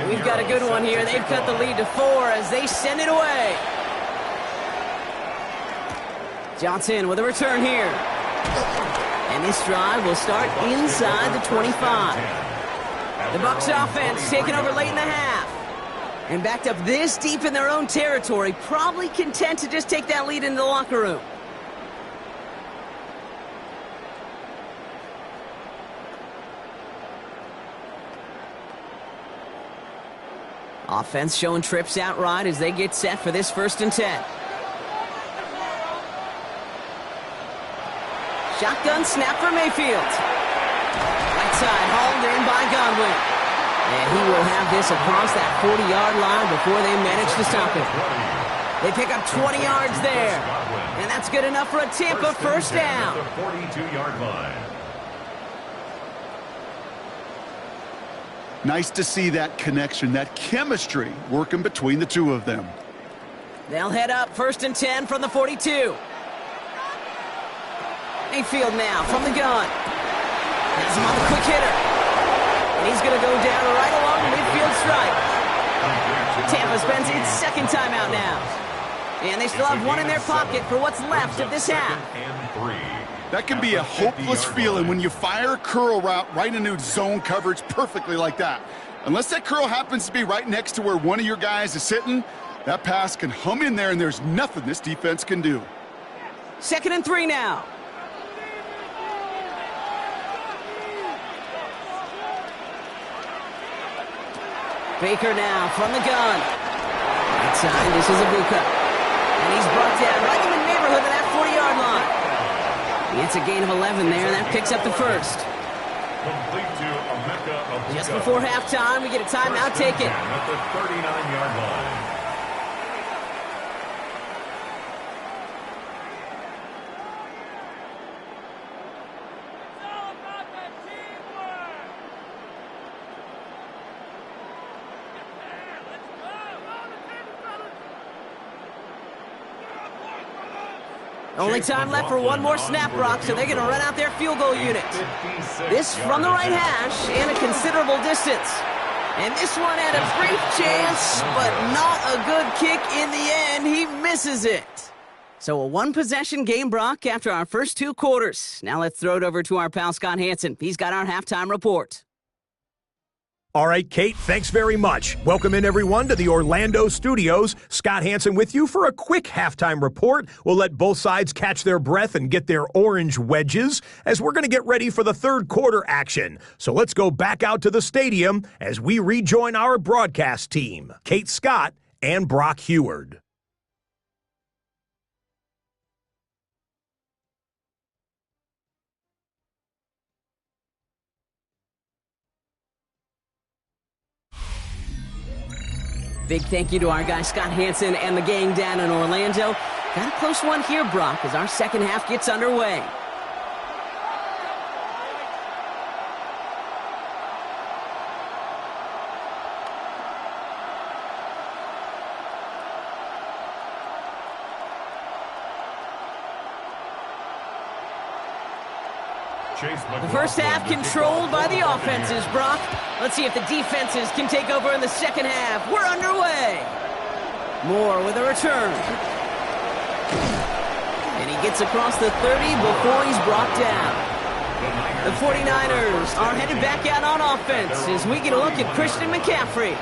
We've got a good one here. They've cut the lead to 4 as they send it away. Johnson with a return here. And this drive will start inside the 25. The Bucs offense taking over late in the half. And backed up this deep in their own territory, probably content to just take that lead into the locker room. Offense showing trips out right as they get set for this 1st and 10. Shotgun snap for Mayfield. Right side hauled in by Godwin. And he will have this across that 40-yard line before they manage to stop it. They pick up 20 yards there. And that's good enough for a Tampa 1st down. 42-yard line. Nice to see that connection, that chemistry working between the two of them. They'll head up 1st and 10 from the 42. Mayfield now from the gun. Has him on the quick hitter. And he's going to go down right along the midfield stripe. Tampa spends its 2nd timeout now. And they still have one in their pocket for what's left of this half. That can be a hopeless feeling when you fire a curl route right into zone coverage perfectly like that. Unless that curl happens to be right next to where one of your guys is sitting, that pass can hum in there and there's nothing this defense can do. 2nd and 3 now. Baker now from the gun. Right side, this is Ibuka. And he's brought down right in the neighborhood of that 40-yard line. It's a gain of 11 there, and that picks up the 1st. Just before halftime, we get a timeout taken. At the 39-yard line. Only time left for one more snap, Brock, so they're going to run out their field goal unit. This from the right hash and a considerable distance. And this one had a brief chance, but not a good kick in the end. He misses it. So a one-possession game, Brock, after our first 2 quarters. Now let's throw it over to our pal Scott Hansen. He's got our halftime report. All right, Kate, thanks very much. Welcome in, everyone, to the Orlando studios. Scott Hansen with you for a quick halftime report. We'll let both sides catch their breath and get their orange wedges as we're going to get ready for the 3rd quarter action. So let's go back out to the stadium as we rejoin our broadcast team, Kate Scott and Brock Heward. Big thank you to our guy Scott Hansen and the gang down in Orlando. Got a close one here, Brock, as our 2nd half gets underway. The first half controlled by the offenses, Brock. Let's see if the defenses can take over in the 2nd half. We're underway. Moore with a return. And he gets across the 30 before he's brought down. The 49ers are headed back out on offense as we get a look at Christian McCaffrey.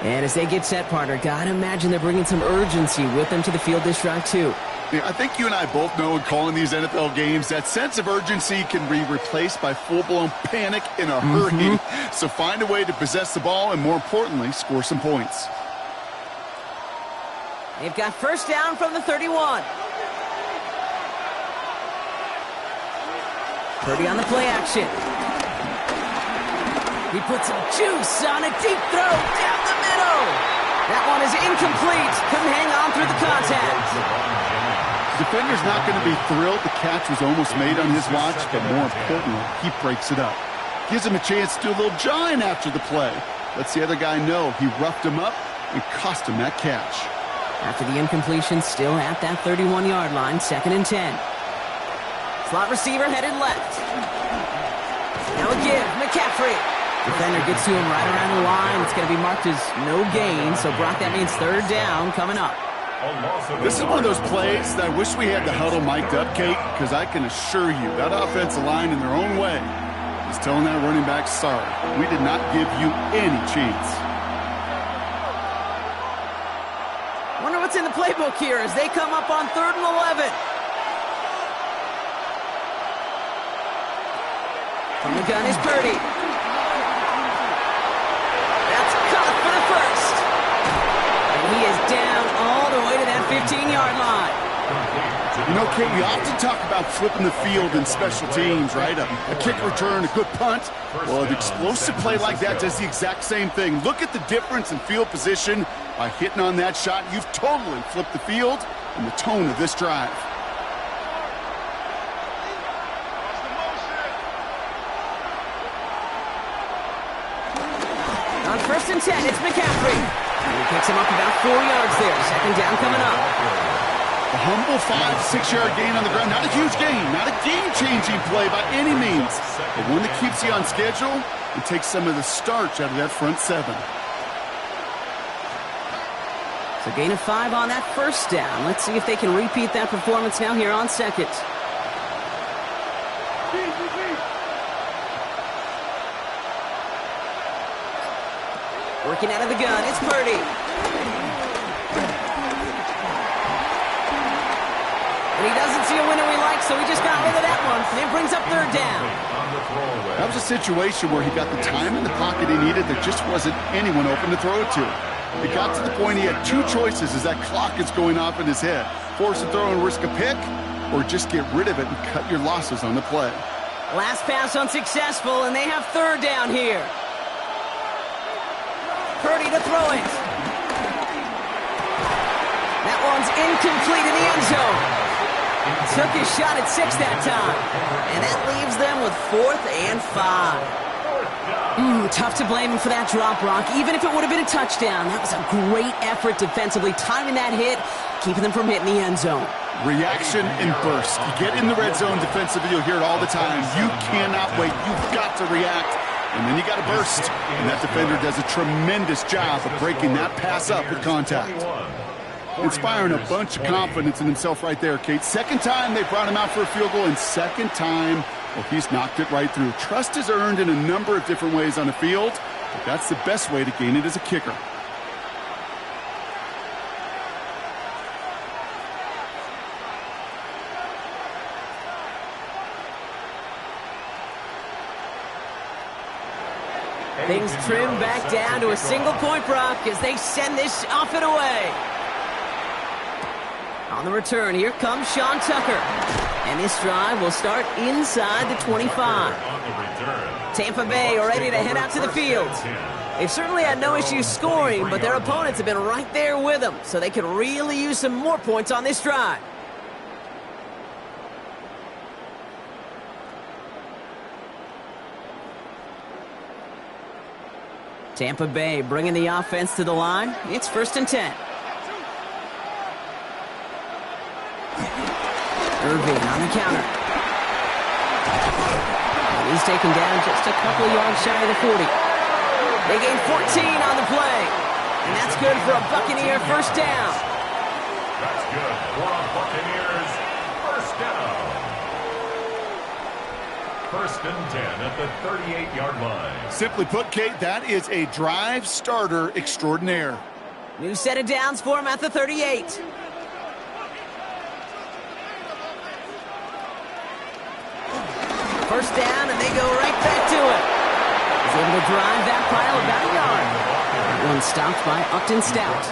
And as they get set, partner, gotta imagine they're bringing some urgency with them to the field this drive, too. I think you and I both know in calling these NFL games that sense of urgency can be replaced by full-blown panic in a hurry. So find a way to possess the ball and, more importantly, score some points. They've got 1st down from the 31. Purdy on the play action. He puts some juice on a deep throw down the middle. That one is incomplete. Couldn't hang on through the contact. The defender's not going to be thrilled the catch was almost made on his watch, but more importantly, he breaks it up. Gives him a chance to do a little jawing after the play. Lets the other guy know he roughed him up and cost him that catch. After the incompletion, still at that 31-yard line, 2nd and 10. Slot receiver headed left. Now a give, McCaffrey. Defender gets to him right around the line. It's going to be marked as no gain, so Brock, that means third down coming up. This is one of those plays that I wish we had the huddle mic'd up, Kate, because I can assure you that offensive line in their own way is telling that running back, sorry, we did not give you any chance. Wonder what's in the playbook here as they come up on 3rd and 11. From the gun is Purdy. That's caught for the first. And he is down all the way to that 15-yard line. You know, Kate, we often talk about flipping the field in special teams, right? A kick return, a good punt. Well, an explosive play like that does the exact same thing. Look at the difference in field position by hitting on that shot. You've totally flipped the field and the tone of this drive. On 1st and 10, it's McCaffrey. And he picks him up about 4 yards there. 2nd down coming up. A humble 5-6-yard gain on the ground. Not a huge gain, not a game-changing play by any means, but one that keeps you on schedule and takes some of the starch out of that front seven. So gain of 5 on that 1st down. Let's see if they can repeat that performance now here on 2nd. Working out of the gun, it's Purdy. And he doesn't see a winner he likes, so he just got rid of that one. And it brings up 3rd down. That was a situation where he got the time in the pocket he needed. There just wasn't anyone open to throw it to. It got to the point he had 2 choices as that clock is going off in his head. Force a throw and risk a pick, or just get rid of it and cut your losses on the play. Last pass unsuccessful, and they have 3rd down here. Purdy to throw it. That one's incomplete in the end zone. Took his shot at 6 that time. And that leaves them with 4th and 5. Tough to blame him for that drop, Brock. Even if it would have been a touchdown, that was a great effort defensively, timing that hit, keeping them from hitting the end zone. Reaction and burst. You get in the red zone defensively, you'll hear it all the time. You cannot wait. You've got to react. And then you got to burst. And that defender does a tremendous job of breaking that pass up with contact. Inspiring a bunch of confidence in himself right there, Kate. 2nd time they brought him out for a field goal, and 2nd time, well, he's knocked it right through. Trust is earned in a number of different ways on the field, but that's the best way to gain it as a kicker. Things trim back down to a single point, Brock, as they send this off and away. On the return, here comes Sean Tucker. And this drive will start inside the 25. Tampa Bay are ready to head out to the field. They've certainly had no issues scoring, but their opponents have been right there with them, so they could really use some more points on this drive. Tampa Bay bringing the offense to the line. It's 1st and 10. Irving on the counter. And he's taken down just a couple of yards shy of the 40. They gain 14 on the play. And that's good for a Buccaneer 1st down. That's good for a Buccaneers 1st down. 1st and 10 at the 38-yard line. Simply put, Kate, that is a drive starter extraordinaire. New set of downs for him at the 38. First down, and they go right back to it. He's able to drive that pile about a yard. That one stopped by Upton Stout.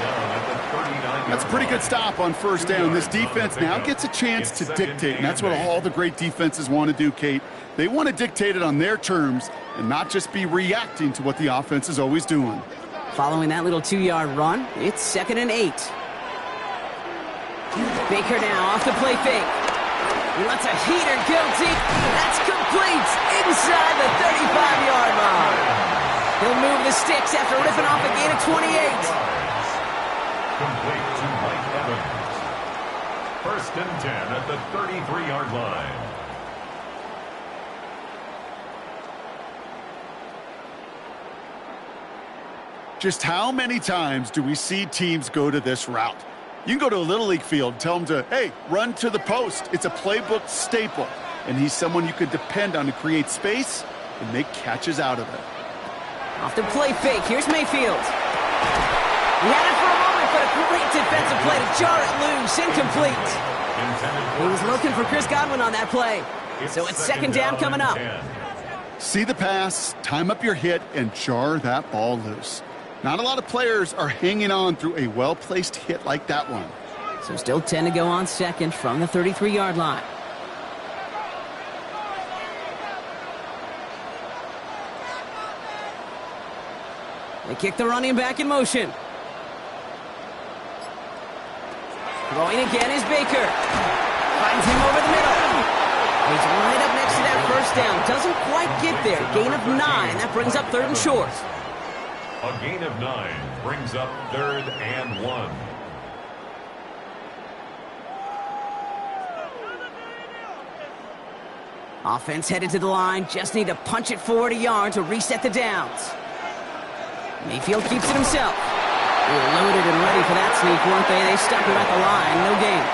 That's a pretty good stop on 1st down. This defense now gets a chance to dictate, and that's what all the great defenses want to do, Kate. They want to dictate it on their terms and not just be reacting to what the offense is always doing. Following that little 2-yard run, it's 2nd and 8. Baker now off the play fake. He lets a heater go deep. That's complete inside the 35-yard line. He'll move the sticks after ripping off a gain of 28. Complete to Mike Evans. 1st and 10 at the 33-yard line. Just how many times do we see teams go to this route? You can go to a Little League field, tell them to, hey, run to the post. It's a playbook staple, and he's someone you can depend on to create space and make catches out of it. Off the play fake, here's Mayfield. He had it for a moment, but a great defensive play to jar it loose, incomplete. He was looking for Chris Godwin on that play. So it's second down coming up. See the pass, time up your hit, and jar that ball loose. Not a lot of players are hanging on through a well-placed hit like that one. So still 10 to go on second from the 33-yard line. They kick the running back in motion. Throwing again is Baker. Finds him over the middle. He's right up next to that first down. Doesn't quite get there. Gain of 9. That brings up 3rd and short. A gain of 9 brings up 3rd and 1. Offense headed to the line. Just need to punch it forward a yard to reset the downs. Mayfield keeps it himself. They were loaded and ready for that sneak, weren't they? They stuck him at the line. No gain.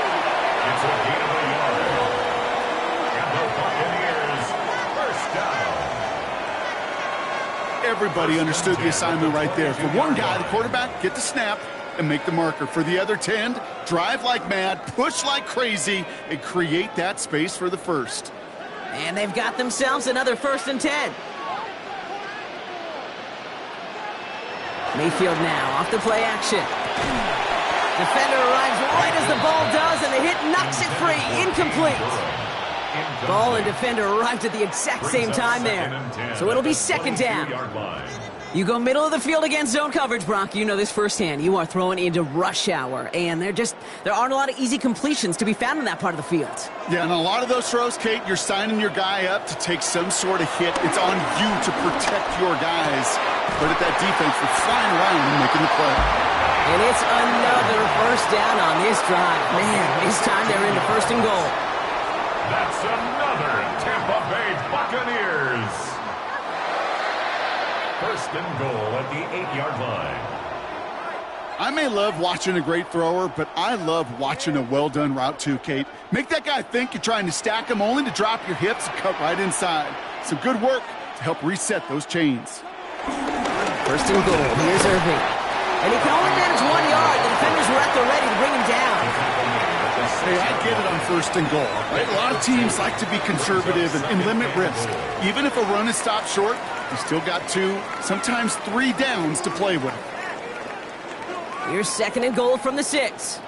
It's a gain of a yard. And the Buccaneers, first down. Everybody understood the assignment right there. For one guy, the quarterback, get the snap and make the marker. For the other 10, drive like mad, push like crazy, and create that space for the first. And they've got themselves another 1st and 10. Mayfield now off the play action. Defender arrives right as the ball does, and the hit knocks it free. Incomplete. Ball and defender arrived at the exact same time there. So it'll be second down. You go middle of the field against zone coverage, Brock. You know this firsthand. You are throwing into rush hour, and there aren't a lot of easy completions to be found in that part of the field. Yeah, and a lot of those throws, Kate, you're signing your guy up to take some sort of hit. It's on you to protect your guys. But at that defense for flying around and making the play. And it's another first down on this drive. Man, this time they're into 1st and goal. That's another Tampa Bay Buccaneers. 1st and goal at the 8-yard line. I may love watching a great thrower, but I love watching a well-done route too, Kate. Make that guy think you're trying to stack him only to drop your hips and cut right inside. Some good work to help reset those chains. 1st and goal. Here's Irving. And he can only manage 1 yard. The defenders were at the ready to bring him down. Hey, I get it on 1st and goal. Right? A lot of teams like to be conservative and limit risk. Even if a run is stopped short, you still got 2, sometimes 3 downs to play with. Here's 2nd and goal from the 6.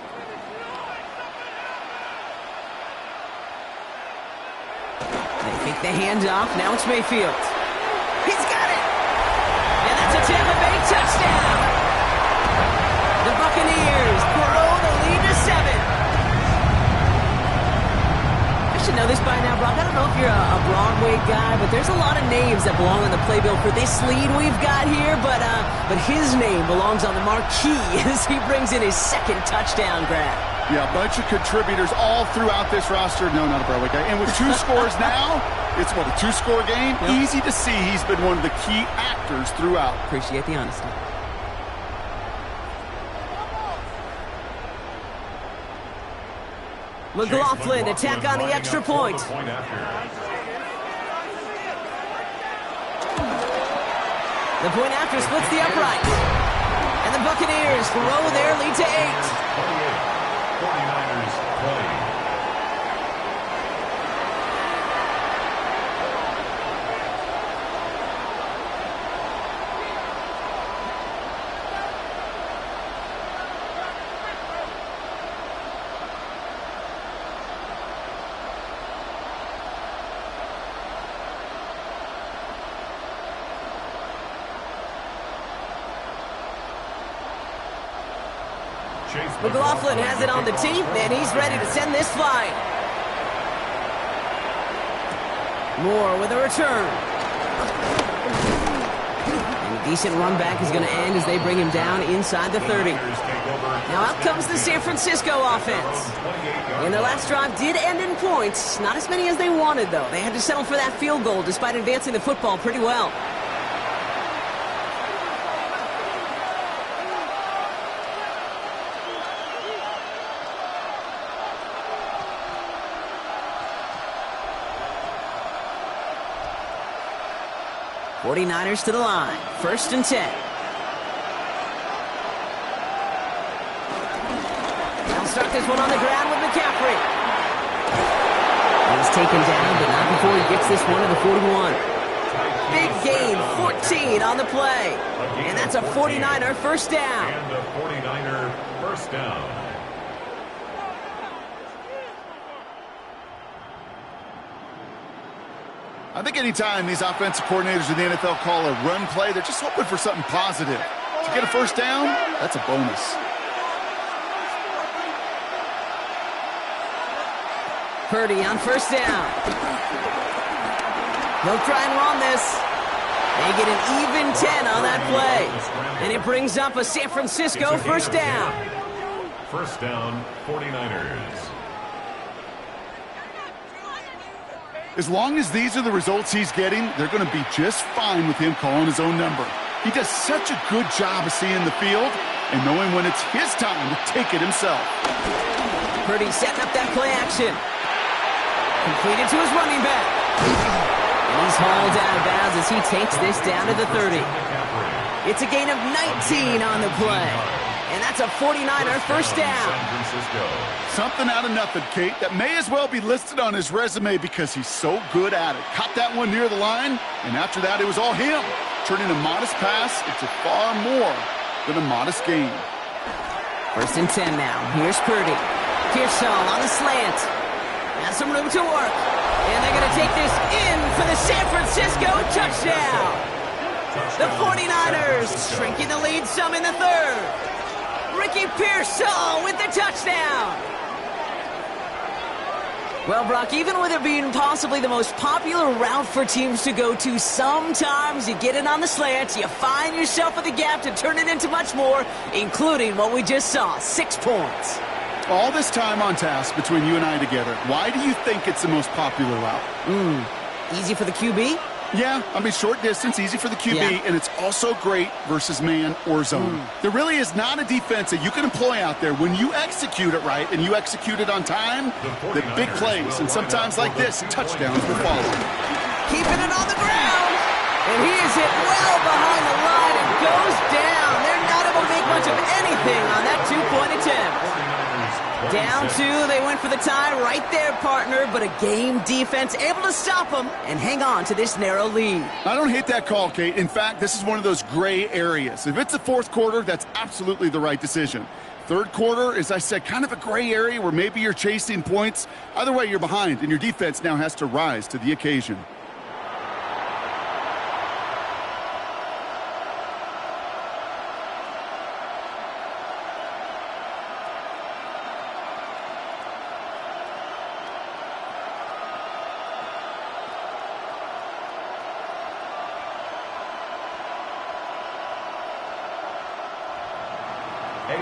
They kick the handoff. Now it's Mayfield. He's got it! And that's a Tampa Bay touchdown! The Buccaneers grow the lead to 7. I should know this by now, Brock. I don't know if you're a Broadway guy, but there's a lot of names that belong on the playbill for this lead we've got here, but his name belongs on the marquee as he brings in his 2nd touchdown grab. Yeah, a bunch of contributors all throughout this roster. No, not a Broadway guy. And with 2 scores now, it's what, a 2-score game? Yep. Easy to see he's been one of the key actors throughout. Appreciate the honesty. McLaughlin to tack on the extra point. The point after splits the upright. And the Buccaneers grow their lead to 8. 49ers play. McLaughlin has it on the tee, and he's ready to send this flying. Moore with a return. And a decent run back is going to end as they bring him down inside the 30. Now out comes the San Francisco offense. And their last drive did end in points. Not as many as they wanted, though. They had to settle for that field goal despite advancing the football pretty well. 49ers to the line. 1st and 10. They'll start this one on the ground with McCaffrey. He's taken down, but not before he gets this one to the 41. Big gain, 14 on the play. And that's a 49er first down. And a 49er first down. I think anytime these offensive coordinators in the NFL call a run play, they're just hoping for something positive. To get a first down, that's a bonus. Purdy on first down. They'll try and run this. They get an even 10 on that play. And it brings up a San Francisco first down. First down, 49ers. As long as these are the results he's getting, they're going to be just fine with him calling his own number. He does such a good job of seeing the field and knowing when it's his time to take it himself. Purdy setting up that play action. Completed to his running back. And he's hauled out of bounds as he takes this down to the 30. It's a gain of 19 on the play. And that's a 49er first down. Something out of nothing, Kate, that may as well be listed on his resume because he's so good at it. Caught that one near the line, and after that, it was all him. Turning a modest pass into far more than a modest gain. 1st and 10 now. Here's Purdy. Pearsall on the slant. Has some room to work. And they're going to take this in for the San Francisco touchdown. The 49ers shrinking the lead some in the 3rd. Ricky Pearsall with the touchdown. Well, Brock, even with it being possibly the most popular route for teams to go to, sometimes you get it on the slants, you find yourself at the gap to turn it into much more, including what we just saw, 6 points. All this time on task between you and I together, why do you think it's the most popular route? Easy for the QB? Yeah, I mean, short distance, easy for the QB, and it's also great versus man or zone. There really is not a defense that you can employ out there when you execute it right and you execute it on time, the big plays, and sometimes like this, touchdowns will follow. Keeping it on the ground, and he is hit well behind the line and goes down. They're not able to make much of anything on that 2-point attempt. Down 2, they went for the tie right there, partner, but a game defense able to stop them and hang on to this narrow lead. I don't hate that call, Kate. In fact, this is one of those gray areas. If it's the 4th quarter, that's absolutely the right decision. 3rd quarter, as I said, kind of a gray area where maybe you're chasing points. Either way, you're behind, and your defense now has to rise to the occasion.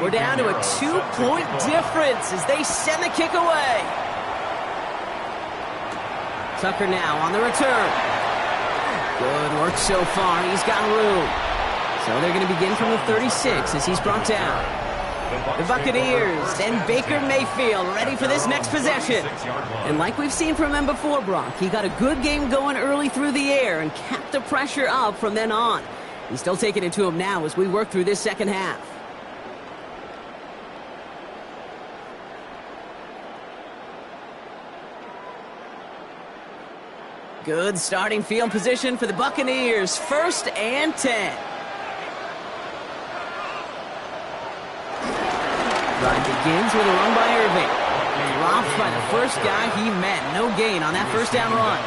We're down to a 2-point difference as they send the kick away. Tucker now on the return. Good work so far. He's got room. So they're going to begin from the 36 as he's brought down. The Buccaneers and Baker Mayfield ready for this next possession. And like we've seen from him before, Brock, he got a good game going early through the air and kept the pressure up from then on. He's still taking it to him now as we work through this second half. Good starting field position for the Buccaneers. 1st and 10. Drive begins with a run by Irving. Dropped by the first guy he met. No gain on that first down run.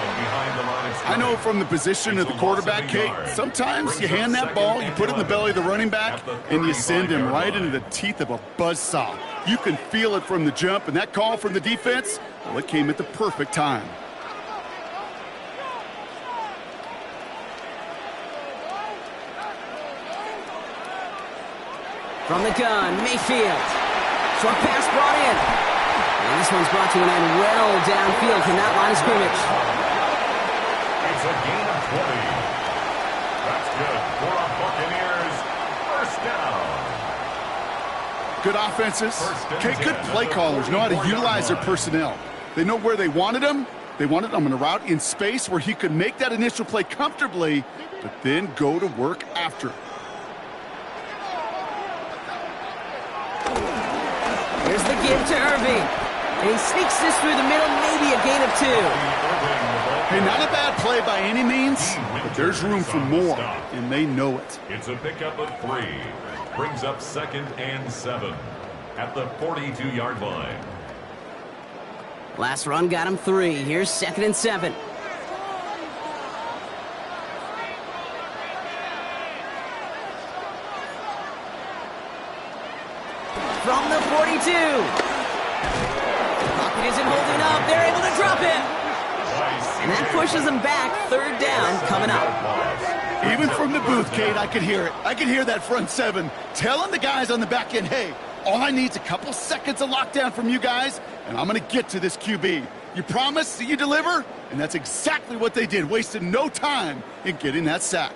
I know from the position of the quarterback, Kate, sometimes you hand that ball, you put it in the belly of the running back, and you send him right into the teeth of a buzzsaw. You can feel it from the jump, and that call from the defense, well, it came at the perfect time. From the gun, Mayfield. Short pass brought in. And this one's brought to an end well downfield from that line of scrimmage. It's a gain of 20. That's good for our Buccaneers. First down. Good offenses. Okay, good play callers know how to utilize their personnel. They know where they wanted them, They wanted him on a route in space where he could make that initial play comfortably, but then go to work after. Here's the give to Irving. And he sneaks this through the middle, maybe a gain of 2. Hey, not a bad play by any means, but there's room for more, and they know it. It's a pickup of 3. Brings up 2nd and 7 at the 42-yard line. Last run got him 3. Here's 2nd and 7. From the 42. Pocket isn't holding up. They're able to drop it. And that pushes them back. 3rd down coming up. Even from the booth, Kate, I could hear it. I could hear that front 7 telling the guys on the back end, hey, all I need is a couple seconds of lockdown from you guys, and I'm going to get to this QB. You promise that you deliver? And that's exactly what they did, wasted no time in getting that sack.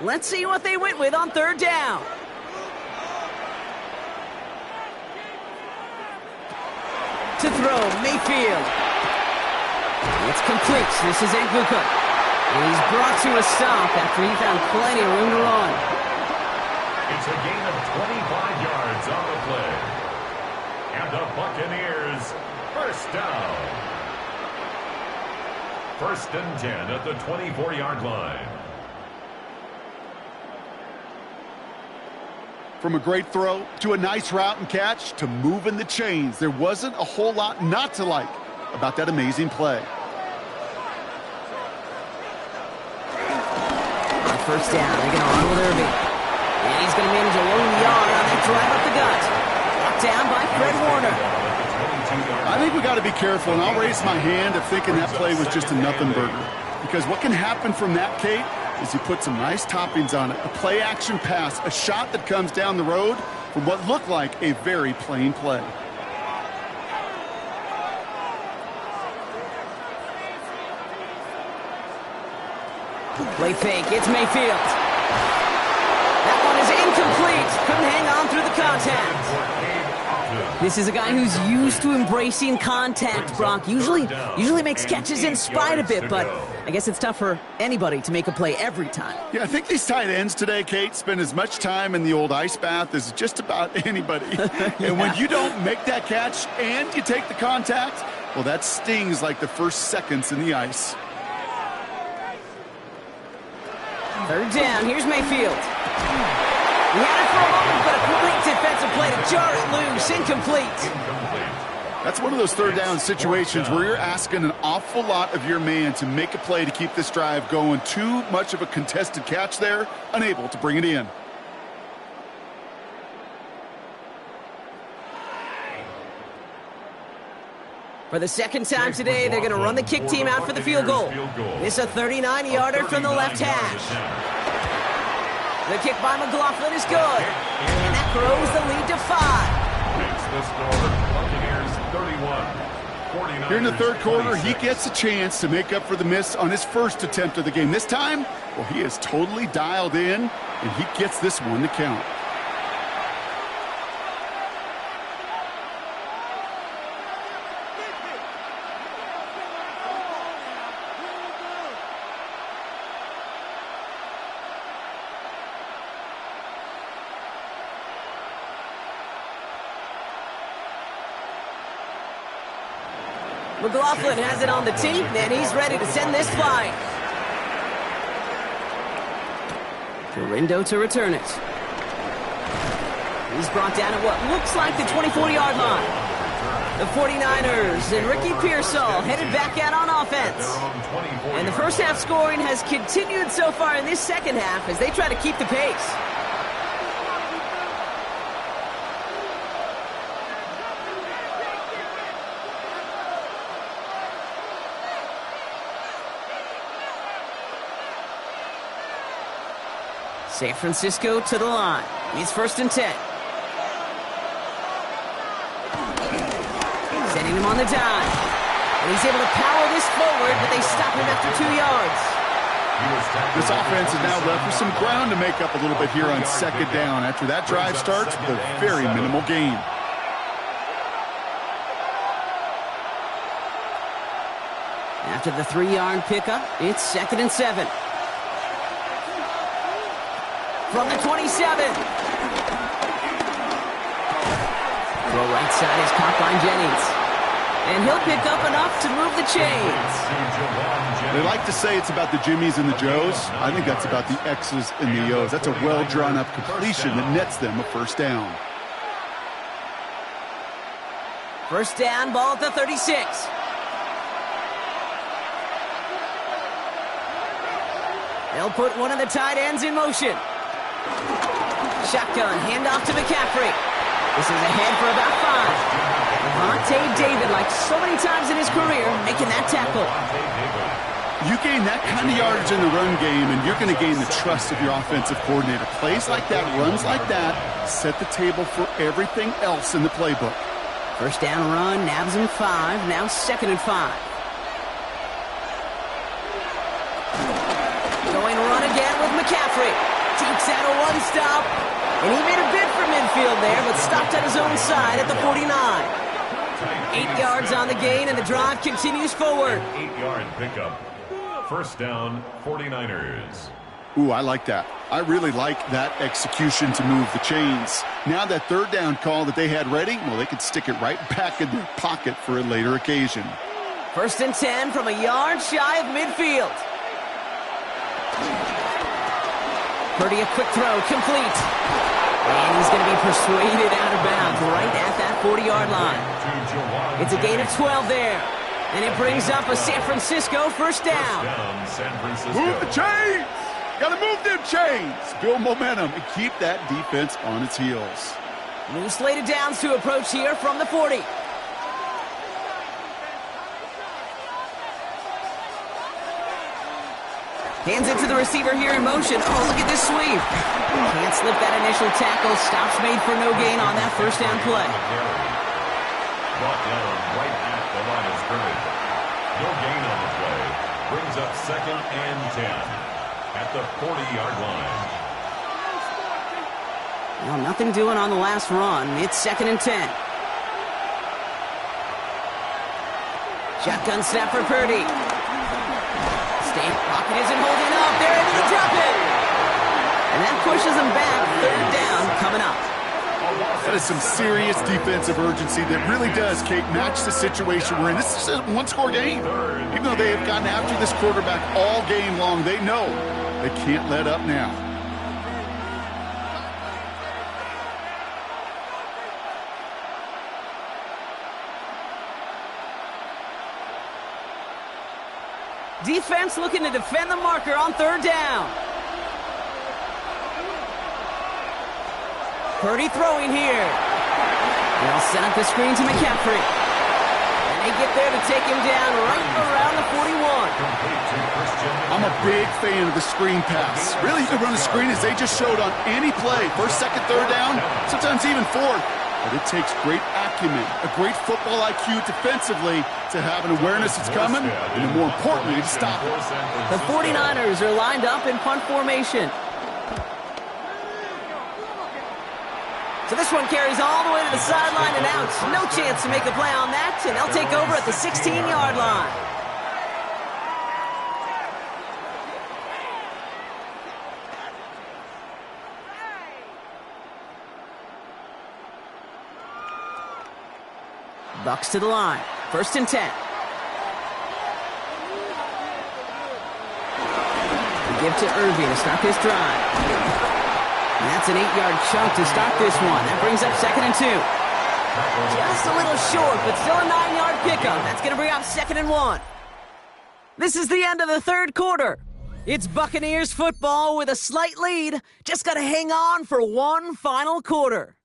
Let's see what they went with on 3rd down. To throw, Mayfield. It's complete. This is At Buccaneers. And he's brought to a stop after he found plenty of room to run. It's a gain of 25 yards on the play. And the Buccaneers, 1st down. 1st and 10 at the 24-yard line. From a great throw to a nice route and catch to moving the chains, there wasn't a whole lot not to like about that amazing play. On 1st down, they're going to run with Irving. And he's going to manage a lone yard on that drive up the gut. Brought down by Fred Warner. I think we got to be careful, and I'll raise my hand of thinking that play was just a nothing burger. Because what can happen from that, Kate, is you put some nice toppings on it. A play-action pass, a shot that comes down the road from what looked like a very plain play. Play fake, it's Mayfield. That one is incomplete. Couldn't hang on through the contact. This is a guy who's used to embracing contact, Brock. Usually makes catches in spite of it, but I guess it's tough for anybody to make a play every time. Yeah, I think these tight ends today, Kate, spend as much time in the old ice bath as just about anybody. And when you don't make that catch and you take the contact, well, that stings like the first seconds in the ice. 3rd down, here's Mayfield. He had it for a moment, but a great defensive play to jar it loose. Incomplete. That's one of those 3rd down situations where you're asking an awful lot of your man to make a play to keep this drive going. Too much of a contested catch there, unable to bring it in. For the 2nd time today, they're going to run the kick team out for the field goal. This is a 39-yarder from the left hash. The kick by McLaughlin is good. And that grows the lead to 5. Makes the score Buccaneers 31. Here in the 3rd quarter, he gets a chance to make up for the miss on his first attempt of the game. This time, well, he is totally dialed in, and he gets this one to count. McLaughlin has it on the tee, and he's ready to send this flying. Garindo to return it. He's brought down at what looks like the 24-yard line. The 49ers and Ricky Pearsall headed back out on offense. And the first half scoring has continued so far in this second half as they try to keep the pace. San Francisco to the line. He's 1st and 10. Sending him on the dime. And he's able to power this forward, but they stop him after 2 yards. This offense is now left with some ground to make up a little bit here on second down. After that drive starts with a very minimal gain. After the 3-yard pickup, it's 2nd and 7. From the 27. Throw right side is caught by Jennings. And he'll pick up enough to move the chains. They like to say it's about the Jimmies and the Joes. I think that's about the X's and the O's. That's a well-drawn-up completion that nets them a first down. First down, ball at the 36. They'll put one of the tight ends in motion. Shotgun, handoff to McCaffrey. This is ahead for about 5. Devontae David, like so many times in his career, making that tackle. You gain that kind of yardage in the run game, and you're going to gain the trust of your offensive coordinator. Plays like that, runs like that, set the table for everything else in the playbook. First down run, nabs him 5, now 2nd and 5. Going run again with McCaffrey. Takes out a one-stop. And he made a bid for midfield there, but stopped at his own side at the 49. 8 yards on the gain, and the drive continues forward. 8-yard pickup. First down, 49ers. Ooh, I like that. I really like that execution to move the chains. Now that third down call that they had ready, well, they could stick it right back in their pocket for a later occasion. First and 10 from a yard shy of midfield. Purdy, a quick throw, complete. And he's going to be persuaded out of bounds right at that 40-yard line. It's a gain of 12 there. And it brings up a San Francisco first down. Move the chains! Got to move them chains! Build momentum and keep that defense on its heels. New slated downs to approach here from the 40. Hands it to the receiver here in motion. Oh, look at this sweep. Can't slip that initial tackle. Stops made for no gain on that first down play. Brought down right at the line of scrimmage. No gain on the play. Brings up 2nd and 10 at the 40-yard line. Well, nothing doing on the last run. It's 2nd and 10. Shotgun snap for Purdy. State pocket isn't holding up. They're able to drop it. And that pushes them back. Third down coming up. That is some serious defensive urgency that really does, Kate, match the situation we're in. This is a one-score game. Even though they have gotten after this quarterback all game long, they know they can't let up now. Defense looking to defend the marker on third down. Purdy throwing here. They'll set up the screen to McCaffrey. And they get there to take him down right around the 41. I'm a big fan of the screen pass. Really, you can run a screen as they just showed on any play. First, second, third down, sometimes even fourth. But it takes great acumen, a great football IQ defensively to have an awareness it's coming, and more importantly, to stop it. The 49ers are lined up in punt formation. So this one carries all the way to the sideline and out. No chance to make a play on that, and they'll take over at the 16-yard line. Bucks to the line. First and 10. We give to Irving to start this drive. And that's an 8-yard chunk to start this one. That brings up 2nd and 2. Just a little short, but still a 9-yard pickup. That's going to bring up 2nd and 1. This is the end of the third quarter. It's Buccaneers football with a slight lead. Just got to hang on for one final quarter.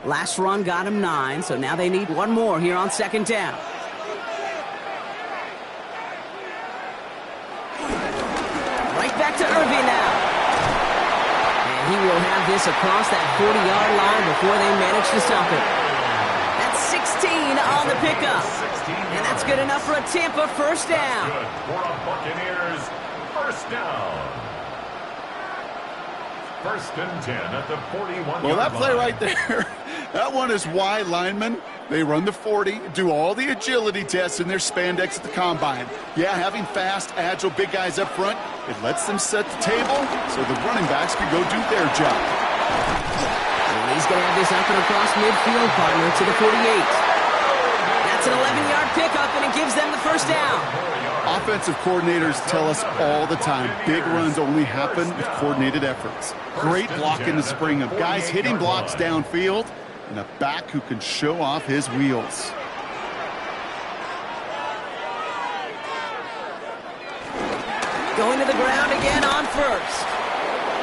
Last run got him 9, so now they need one more here on second down. Right back to Irving now. And he will have this across that 40-yard line before they manage to stop it. That's 16 on the pickup. And that's good enough for a Tampa first down. Good for a Buccaneers first down. First and 10 at the 41-yard line. Well, that play right there, that one is why linemen, they run the 40, do all the agility tests in their spandex at the combine. Yeah, having fast, agile, big guys up front, it lets them set the table so the running backs can go do their job. And he's going to have this up and across midfield, partner, to the 48. That's an 11-yard pickup, and it gives them the first down. Offensive coordinators tell us all the time, big runs only happen with coordinated efforts. Great block in the spring of guys hitting blocks downfield and a back who can show off his wheels. Going to the ground again on first.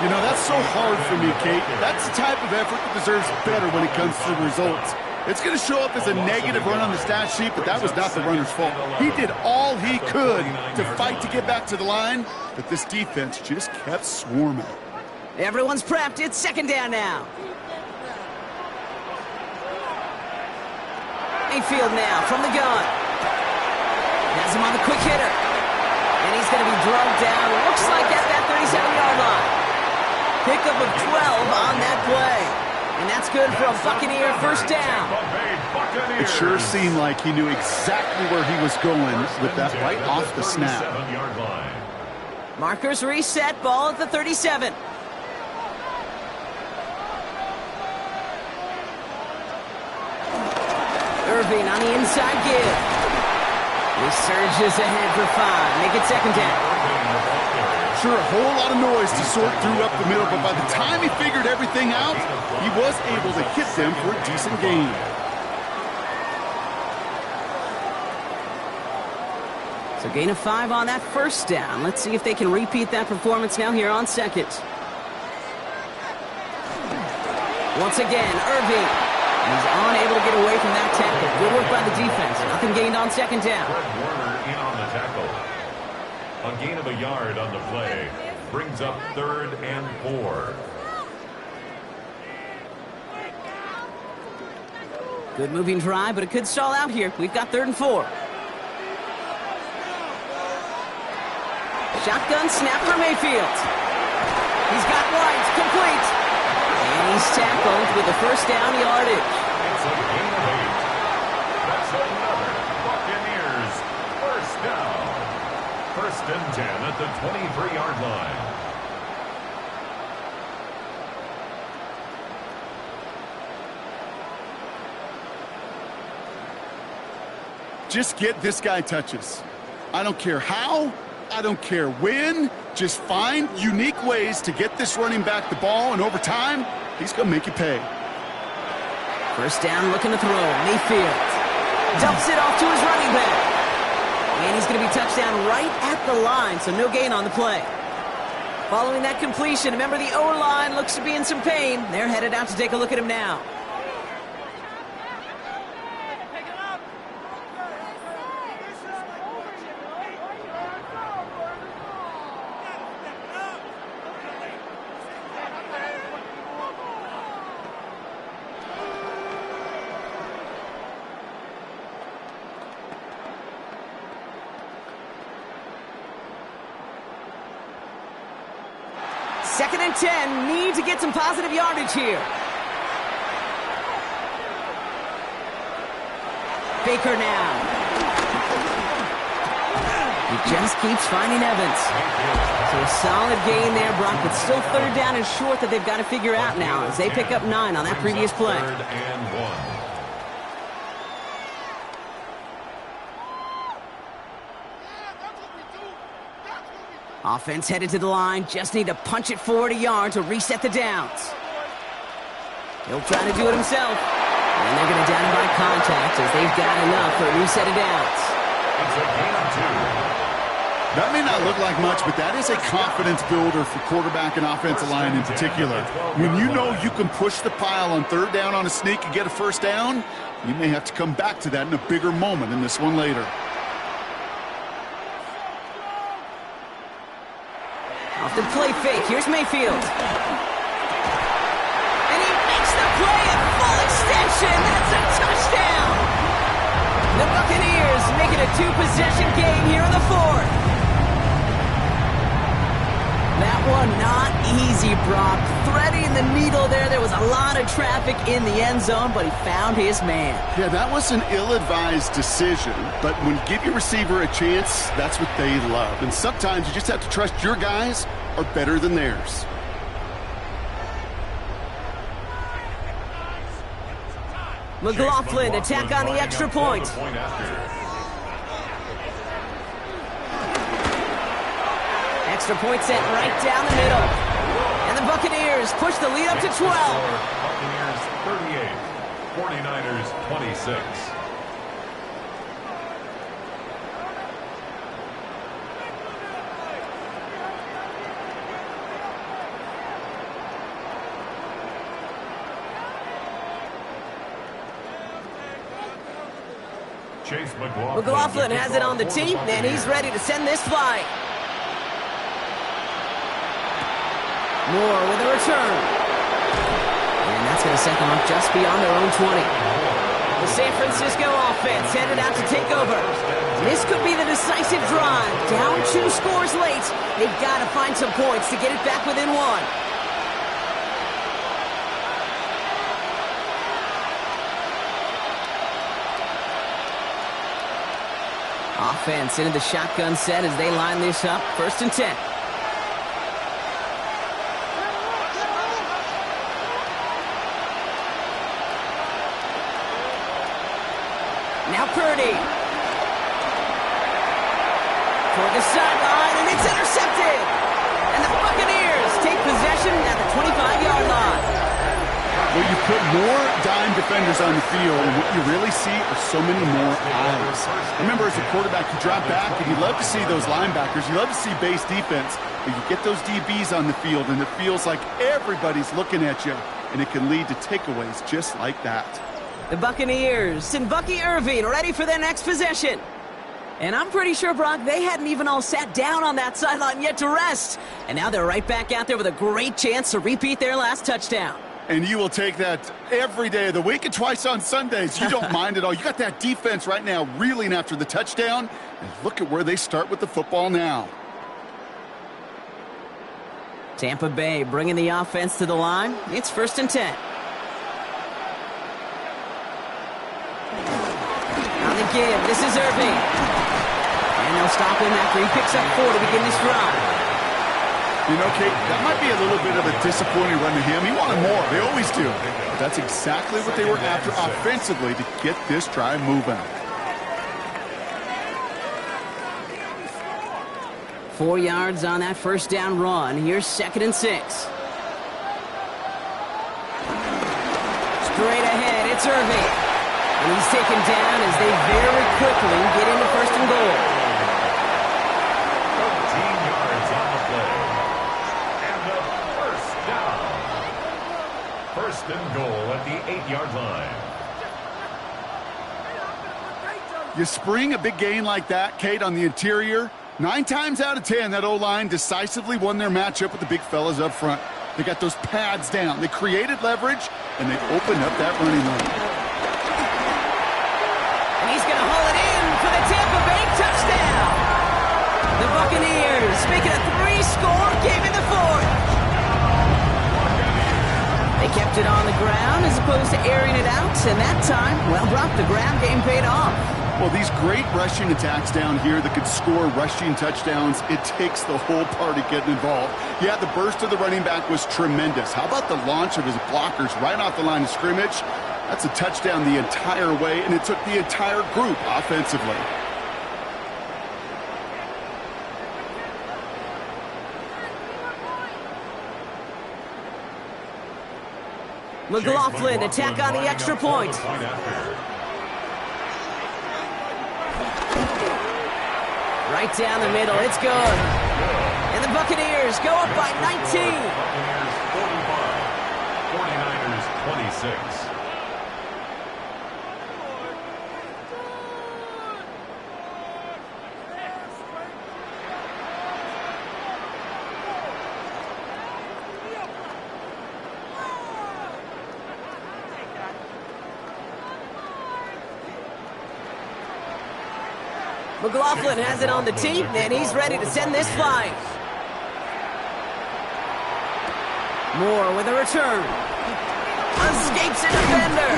You know, that's so hard for me, Kate. That's the type of effort that deserves better when it comes to the results. It's going to show up as a negative run on the stat sheet, but that was not the runner's fault. He did all he could to fight to get back to the line, but this defense just kept swarming. Everyone's prepped. It's second down now. Mayfield now from the gun. Has him on the quick hitter. And he's going to be drugged down. Looks like at that 37-yard line. Pickup of 12 on that play. And that's good for a Buccaneer first down. It sure seemed like he knew exactly where he was going with that right off the snap. Markers reset, ball at the 37. Irving on the inside give. He surges ahead for 5. Make it second down. Sure, a whole lot of noise to sort through up the middle, but by the time he figured everything out, he was able to hit them for a decent gain. So gain of 5 on that first down. Let's see if they can repeat that performance now here on second. Once again, Irving. He's unable to get away from that tackle. Good work by the defense. Nothing gained on second down. Warner in on the tackle. A gain of a yard on the play. Brings up 3rd and 4. Good moving drive, but it could stall out here. We've got 3rd and 4. Shotgun snap for Mayfield. He's got White complete. And he's tackled with the first down yardage. It's a gain of 8. That's another Buccaneers first down. First and 10 at the 23-yard line. Just get this guy touches. I don't care how, I don't care when. Just find unique ways to get this running back the ball, and over time, he's going to make you pay. First down, looking to throw. Mayfield dumps it off to his running back. And he's going to be touched down right at the line, so no gain on the play. Following that completion, remember the O-line looks to be in some pain. They're headed out to take a look at him now. Second and 10, need to get some positive yardage here. Baker now. He just keeps finding Evans. So a solid gain there, Brock, but still 3rd down and short that they've got to figure out now as they pick up 9 on that previous play. 3rd and 1. Offense headed to the line. Just need to punch it forward a yard to reset the downs. He'll try to do it himself. And they're going to down him by contact as they've got enough for a new set of downs. It's a gain of 2. That may not look like much, but that is a confidence builder for quarterback and offensive line in particular. When you know you can push the pile on third down on a sneak and get a first down, you may have to come back to that in a bigger moment in this one later. Off the play fake, here's Mayfield. And he makes the play at full extension. That's a touchdown. The Buccaneers make it a two-possession game here in the fourth. That one not easy, Brock. Threading the needle there. There was a lot of traffic in the end zone, but he found his man. Yeah, that was an ill-advised decision, but when you give your receiver a chance, that's what they love. And sometimes you just have to trust your guys are better than theirs. McLaughlin attack on the extra point. Extra point sent right down the middle. And the Buccaneers push the lead up to 12. Buccaneers 38, 49ers 26. Chase McLaughlin has it on the tee, and he's ready to send this flying. Moore with a return. And that's going to set them up just beyond their own 20. The San Francisco offense headed out to take over. This could be the decisive drive. Down 2 scores late. They've got to find some points to get it back within 1. Offense into the shotgun set as they line this up. 1st and 10. Now Purdy. Toward the sideline, and it's intercepted. And the Buccaneers take possession at the 25-yard line. Well, you put more dime defenders on the field, and what you really see are so many more eyes. Remember, as a quarterback, you drop back, and you love to see those linebackers. You love to see base defense. But you get those DBs on the field, and it feels like everybody's looking at you, and it can lead to takeaways just like that. The Buccaneers and Bucky Irving ready for their next possession. And I'm pretty sure, Brock, they hadn't even all sat down on that sideline yet to rest. And now they're right back out there with a great chance to repeat their last touchdown. And you will take that every day of the week and twice on Sundays. You don't mind at all. You got that defense right now reeling after the touchdown. And look at where they start with the football now. Tampa Bay bringing the offense to the line. It's 1st and 10. On the give, this is Irving. And they'll stop him after he picks up 4 to begin this drive. You know, Kate, that might be a little bit of a disappointing run to him. He wanted more. They always do. But that's exactly what they were after offensively to get this drive moving. 4 yards on that first down run. Here's 2nd and 6. Straight ahead, it's Irving. And he's taken down as they very quickly get into 1st and goal. 13 yards on the play. And the first down. 1st and goal at the 8-yard line. You spring a big gain like that, Kate, on the interior. 9 times out of 10, that O-line decisively won their matchup with the big fellas up front. They got those pads down. They created leverage, and they opened up that running lane. And he's going to haul it in for the Tampa Bay touchdown. The Buccaneers making a 3-score game in the 4th. They kept it on the ground as opposed to airing it out, and that time, well, Brock, the ground game paid off. Well, these great rushing attacks down here that could score rushing touchdowns, it takes the whole party getting involved. Yeah, the burst of the running back was tremendous. How about the launch of his blockers right off the line of scrimmage? That's a touchdown the entire way, and it took the entire group offensively. McLaughlin attack on the extra point. Right Right down the middle. It's good. And the Buccaneers go up by 19. Buccaneers 45, 49ers 26. McLaughlin has it on the tee, and he's ready to send this flying. Moore with a return. Escapes a defender.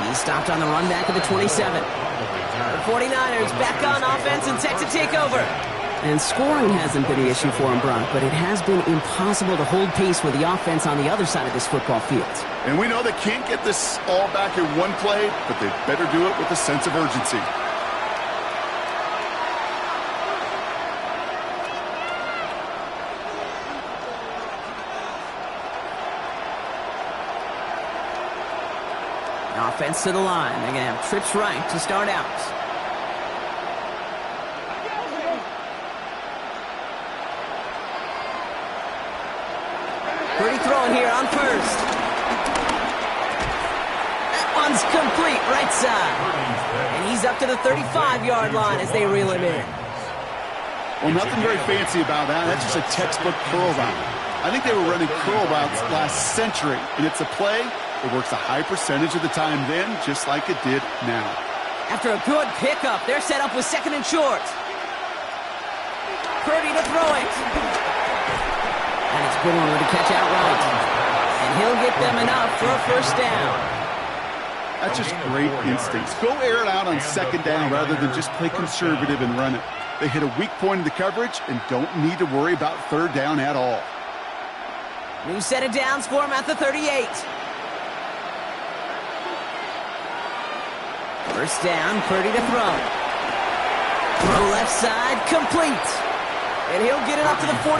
He's stopped on the run back of the 27. The 49ers back on offense and set to take over. And scoring hasn't been the issue for him, Brock, but it has been impossible to hold pace with the offense on the other side of this football field. And we know they can't get this all back in one play, but they better do it with a sense of urgency. Offense to the line. They're going to have trips right to start out. Pretty throwing here on first. That one's complete right side. And he's up to the 35-yard line as they reel him in. Well, nothing very fancy about that. That's just a textbook curl route. I think they were running curl routes last century, and it's a play that works a high percentage of the time then, just like it did now. After a good pickup, they're set up with second and short. Purdy to throw it. And it's Bourne with a catch outright. And he'll get them enough for a first down. That's just great instincts. Go air it out on second down rather than just play conservative and run it. They hit a weak point in the coverage and don't need to worry about third down at all. New set of downs for him at the 38. First down, Purdy to throw. Throw left side, complete. And he'll get it up to the 44.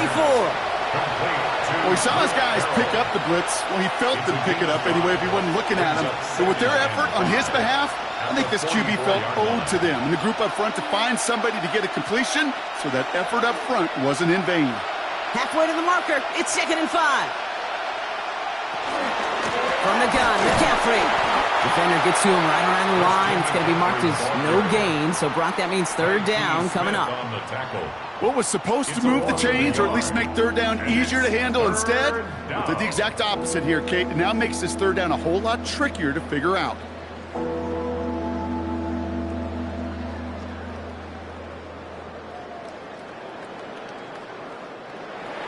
Well, he saw his guys pick up the blitz. Well, he felt them pick it up anyway if he wasn't looking at him. But with their effort on his behalf, I think this QB felt owed to them and the group up front to find somebody to get a completion, so that effort up front wasn't in vain. Halfway to the marker, it's 2nd and 5. From the gun, McCaffrey. Defender gets to him right around the line. It's going to be marked as no gain. So, Brock, that means third down coming up. What was supposed to move the chains, or at least make third down easier to handle instead, did the exact opposite here, Kate. It now makes this third down a whole lot trickier to figure out.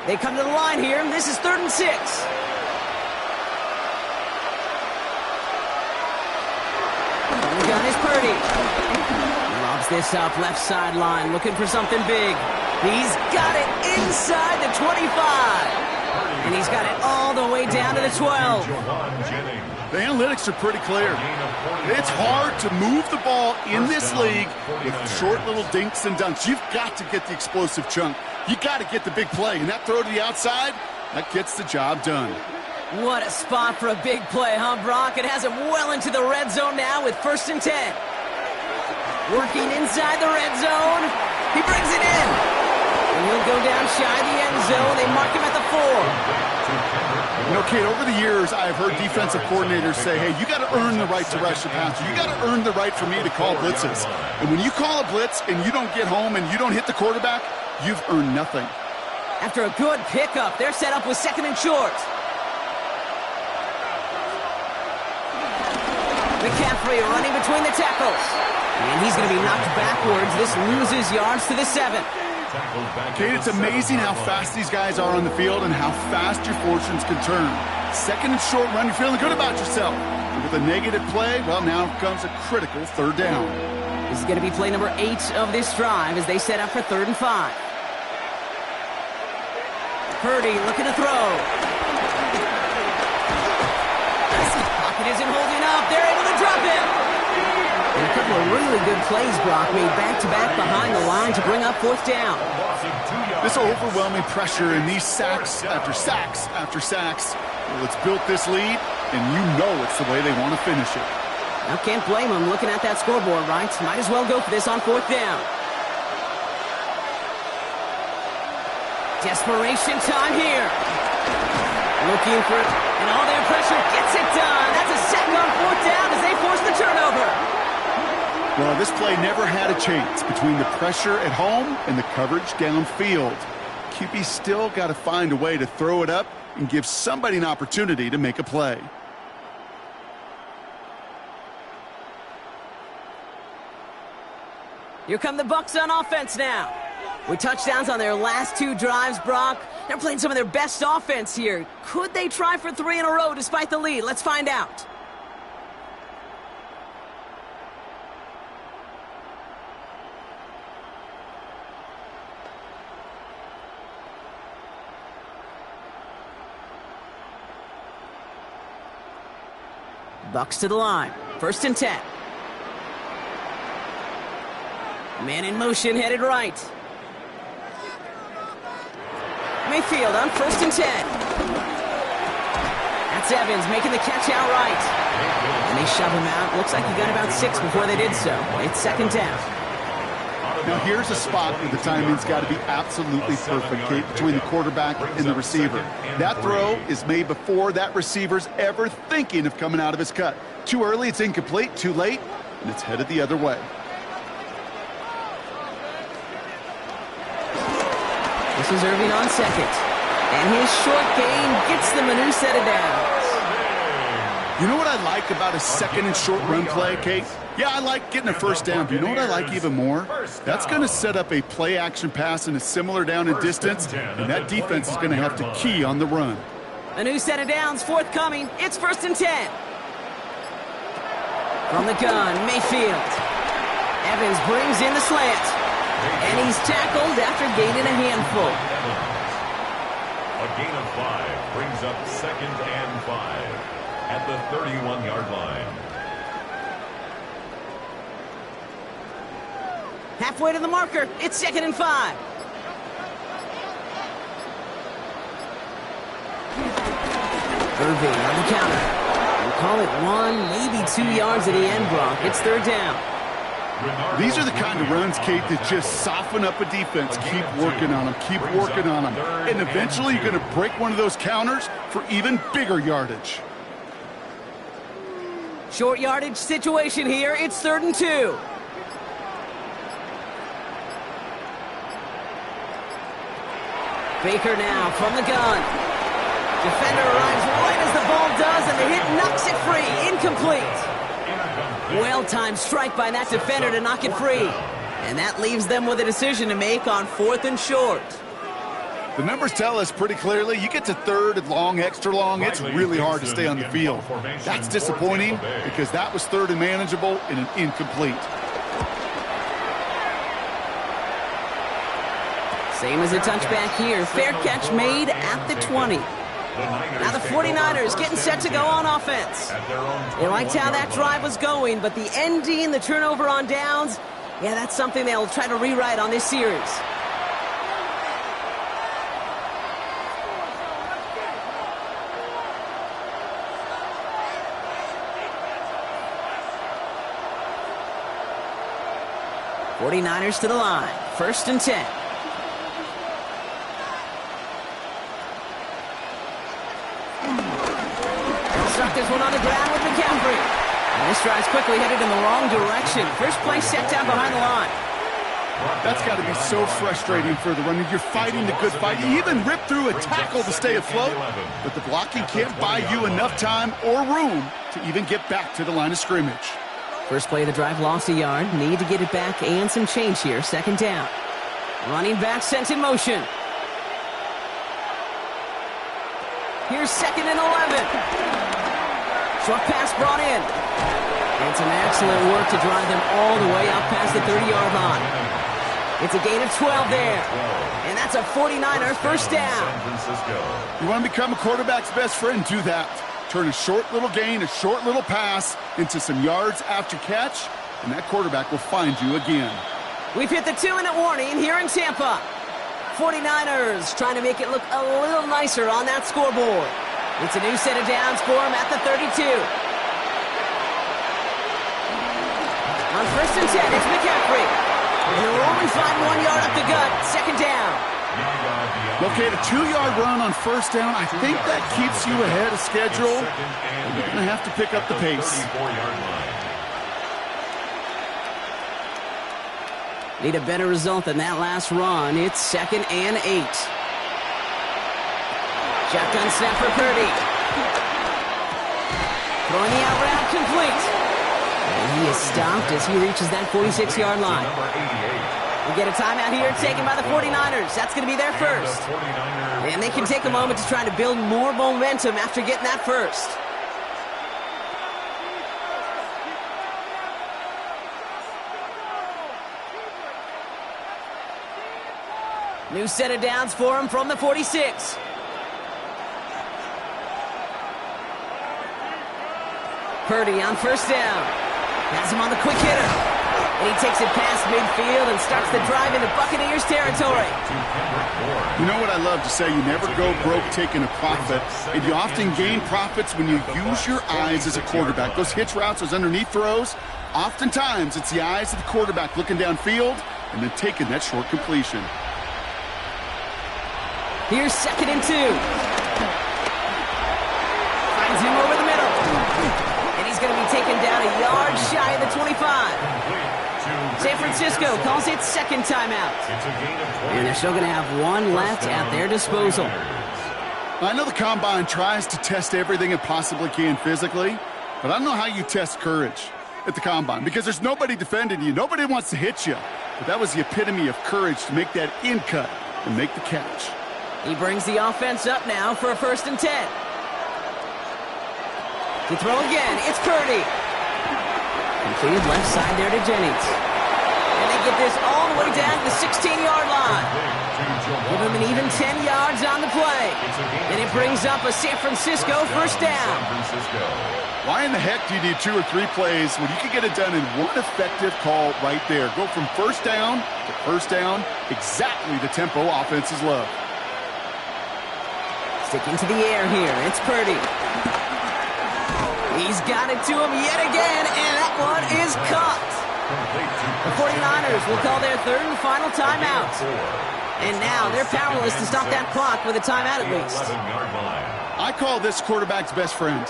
They come to the line here. This is 3rd and 6. The gun is Purdy. Lobs this up left sideline, looking for something big. He's got it inside the 25. And he's got it all the way down to the 12. The analytics are pretty clear. It's hard to move the ball in this league with short little dinks and dunks. You've got to get the explosive chunk. You got to get the big play. And that throw to the outside, that gets the job done. What a spot for a big play, huh, Brock? It has him well into the red zone now with 1st and 10. Working inside the red zone. He brings it in. And he'll go down shy of the end zone. They mark him at the 4. You know, Kate, over the years, I've heard defensive coordinators say, hey, you got to earn the right to rush the passer. You got to earn the right for me to call blitzes. And when you call a blitz and you don't get home and you don't hit the quarterback, you've earned nothing. After a good pickup, they're set up with 2nd and short. McCaffrey running between the tackles. And he's going to be knocked backwards. This loses yards to the 7. Kate, it's amazing how fast these guys are on the field and how fast your fortunes can turn. 2nd and short run, you're feeling good about yourself. And with a negative play, well, now comes a critical third down. This is going to be play number 8 of this drive as they set up for 3rd and 5. Purdy looking to throw. Pocket isn't holding up. They're able to drop him. And a couple of really good plays, Brock, made back-to-back behind the line to bring up 4th down. This overwhelming pressure and these sacks after sacks after sacks, well, it's built this lead, and you know it's the way they want to finish it. I can't blame them looking at that scoreboard, right? Might as well go for this on 4th down. Desperation time here. Looking for, and all their pressure gets it done. That's a sack on fourth down as they force the turnover. Well, this play never had a chance between the pressure at home and the coverage downfield. QB still got to find a way to throw it up and give somebody an opportunity to make a play. Here come the Bucs on offense now. With touchdowns on their last 2 drives, Brock, they're playing some of their best offense here. Could they try for 3 in a row despite the lead? Let's find out. Bucs to the line. 1st and 10. Man in motion, headed right. Mayfield on 1st and 10. That's Evans making the catch outright. And they shove him out. Looks like he got about 6 before they did so. It's 2nd down. Now here's a spot where the timing's got to be absolutely perfect, Kate, between the quarterback and the receiver. That throw is made before that receiver's ever thinking of coming out of his cut. Too early, it's incomplete. Too late, and it's headed the other way. This is Irving on 2nd. And his short gain gets them a new set of downs. You know what I like about a 2nd and short run play, Kate? Yeah, I like getting a 1st down, but you know what I like even more? That's going to set up a play-action pass in a similar down and distance, and that defense is going to have to key on the run. A new set of downs forthcoming. It's 1st and 10. From the gun, Mayfield. Evans brings in the slant. And he's tackled after gaining a handful. A gain of 5 brings up 2nd and 5 at the 31-yard line. Halfway to the marker. It's 2nd and 5. Irving on the counter. We'll call it 1, maybe 2 yards at the end, Brock. It's 3rd down. These are the kind of runs, Kate, that just soften up a defense. Keep working on them. Keep working on them. And eventually you're going to break one of those counters for even bigger yardage. Short yardage situation here. It's 3rd and 2. Baker now from the gun. Defender arrives right as the ball does, and the hit knocks it free. Incomplete. Well-timed strike by that defender to knock it free. And that leaves them with a decision to make on 4th and short. The numbers tell us pretty clearly, you get to 3rd and long, extra long, it's really hard to stay on the field. That's disappointing because that was 3rd and manageable and an incomplete. Same as a touchback here. Fair catch made at the 20. Now the 49ers getting set to go on offense. They liked how that drive was going, but the ending, the turnover on downs, yeah, that's something they'll try to rewrite on this series. '49ers to the line. 1st and 10. Struck this one on the ground with McCaffrey. And this drive's quickly headed in the wrong direction. First play set down behind the line. That's got to be so frustrating for the runner. You're fighting the good fight. You even rip through a tackle to stay afloat, but the blocking can't buy you enough time or room to even get back to the line of scrimmage. First play of the drive lost a yard. Need to get it back and some change here. 2nd down. Running back sent in motion. Here's 2nd and 11. Short pass brought in. And some excellent work to drive them all the way out past the 30-yard line. It's a gain of 12 there. And that's a 49er 1st down. You want to become a quarterback's best friend? Do that. Turn a short little gain, a short little pass into some yards after catch, and that quarterback will find you again. We've hit the 2-minute warning here in Tampa. 49ers trying to make it look a little nicer on that scoreboard. It's a new set of downs for them at the 32. On 1st and 10, it's McCaffrey. And they'll only find 1 yard up the gut. 2nd down. Okay, a 2-yard run on first down. I think that keeps you ahead of schedule. You're going to have to pick up the pace. Need a better result than that last run. It's 2nd and 8. Shotgun snap for Purdy. Throwing the out route complete. And he is stopped as he reaches that 46-yard line. We get a timeout here taken by the 49ers. That's going to be their first. And they can take a moment to try to build more momentum after getting that first. New set of downs for him from the 46. Purdy on first down. Has him on the quick hitter. And he takes it past midfield and starts the drive into Buccaneers territory. You know what I love to say? You never go broke taking a profit. And you often gain profits when you use your eyes as a quarterback. Those hitch routes, those underneath throws, oftentimes it's the eyes of the quarterback looking downfield and then taking that short completion. Here's 2nd and 2. Finds him over the middle. And he's going to be taken down a yard shy of the 25. San Francisco calls it 2nd timeout. And they're still going to have one left at their disposal. I know the Combine tries to test everything it possibly can physically, but I don't know how you test courage at the Combine because there's nobody defending you. Nobody wants to hit you. But that was the epitome of courage to make that in cut and make the catch. He brings the offense up now for a 1st and 10. To throw again, it's Purdy. Completed left side there to Jennings. And they get this all the way down to the 16-yard line. Give him an even 10 yards on the play. And it brings up a San Francisco first down. Why in the heck do you need 2 or 3 plays when you can get it done in one effective call right there? Go from first down to first down, exactly the tempo offenses love. Sticking to the air here, it's Purdy. He's got it to him yet again, and that one is caught. The 49ers will call their 3rd and final timeout. And now they're powerless to stop that clock with a timeout at least. I call this quarterback's best friend.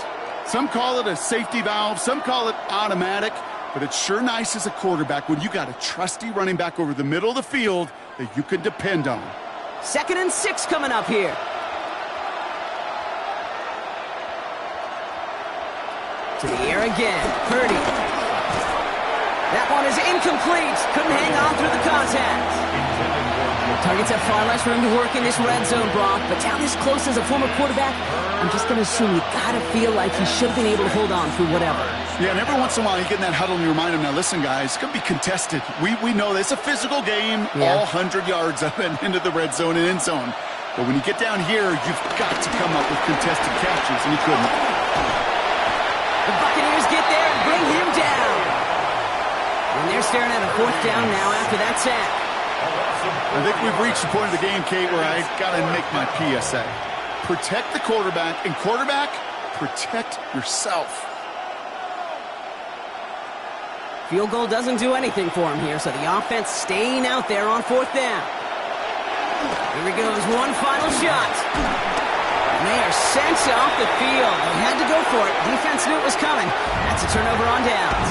Some call it a safety valve, some call it automatic, but it's sure nice as a quarterback when you got a trusty running back over the middle of the field that you can depend on. 2nd and 6 coming up here. To the air again, Purdy. That one is incomplete. Couldn't hang on through the contact. Targets have far less room to work in this red zone, Brock, but down this close as a former quarterback, I'm just going to assume you got to feel like he should have been able to hold on through whatever. Yeah, and every once in a while you get in that huddle and you remind him, now listen, guys, it's going to be contested. We know this. It's a physical game, all 100 yards up and into the red zone and end zone. But when you get down here, you've got to come up with contested catches, and you couldn't. The Buccaneers get there and bring him down. And they're staring at a 4th down now after that sack. I think we've reached the point of the game, Kate, where I've got to make my PSA. Protect the quarterback, and quarterback, protect yourself. Field goal doesn't do anything for him here, so the offense staying out there on 4th down. Here he goes, one final shot. And they are sent off the field. They had to go for it. Defense knew it was coming. That's a turnover on downs.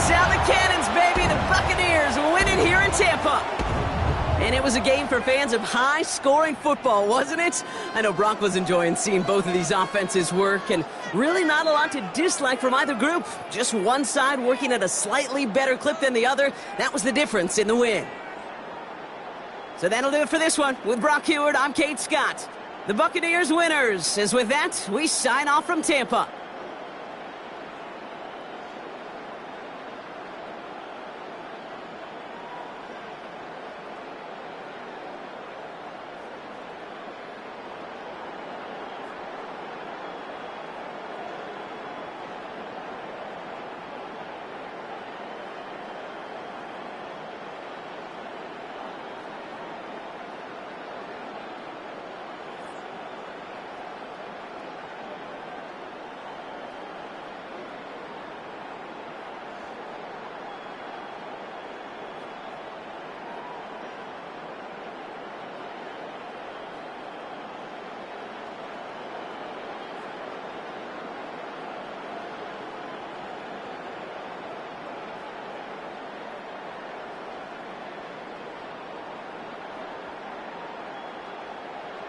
Sound the cannons, baby. The Buccaneers winning here in Tampa. And it was a game for fans of high-scoring football, wasn't it? I know Brock was enjoying seeing both of these offenses work, and really not a lot to dislike from either group. Just one side working at a slightly better clip than the other. That was the difference in the win. So that'll do it for this one. With Brock Heward, I'm Kate Scott. The Buccaneers winners. As with that, we sign off from Tampa.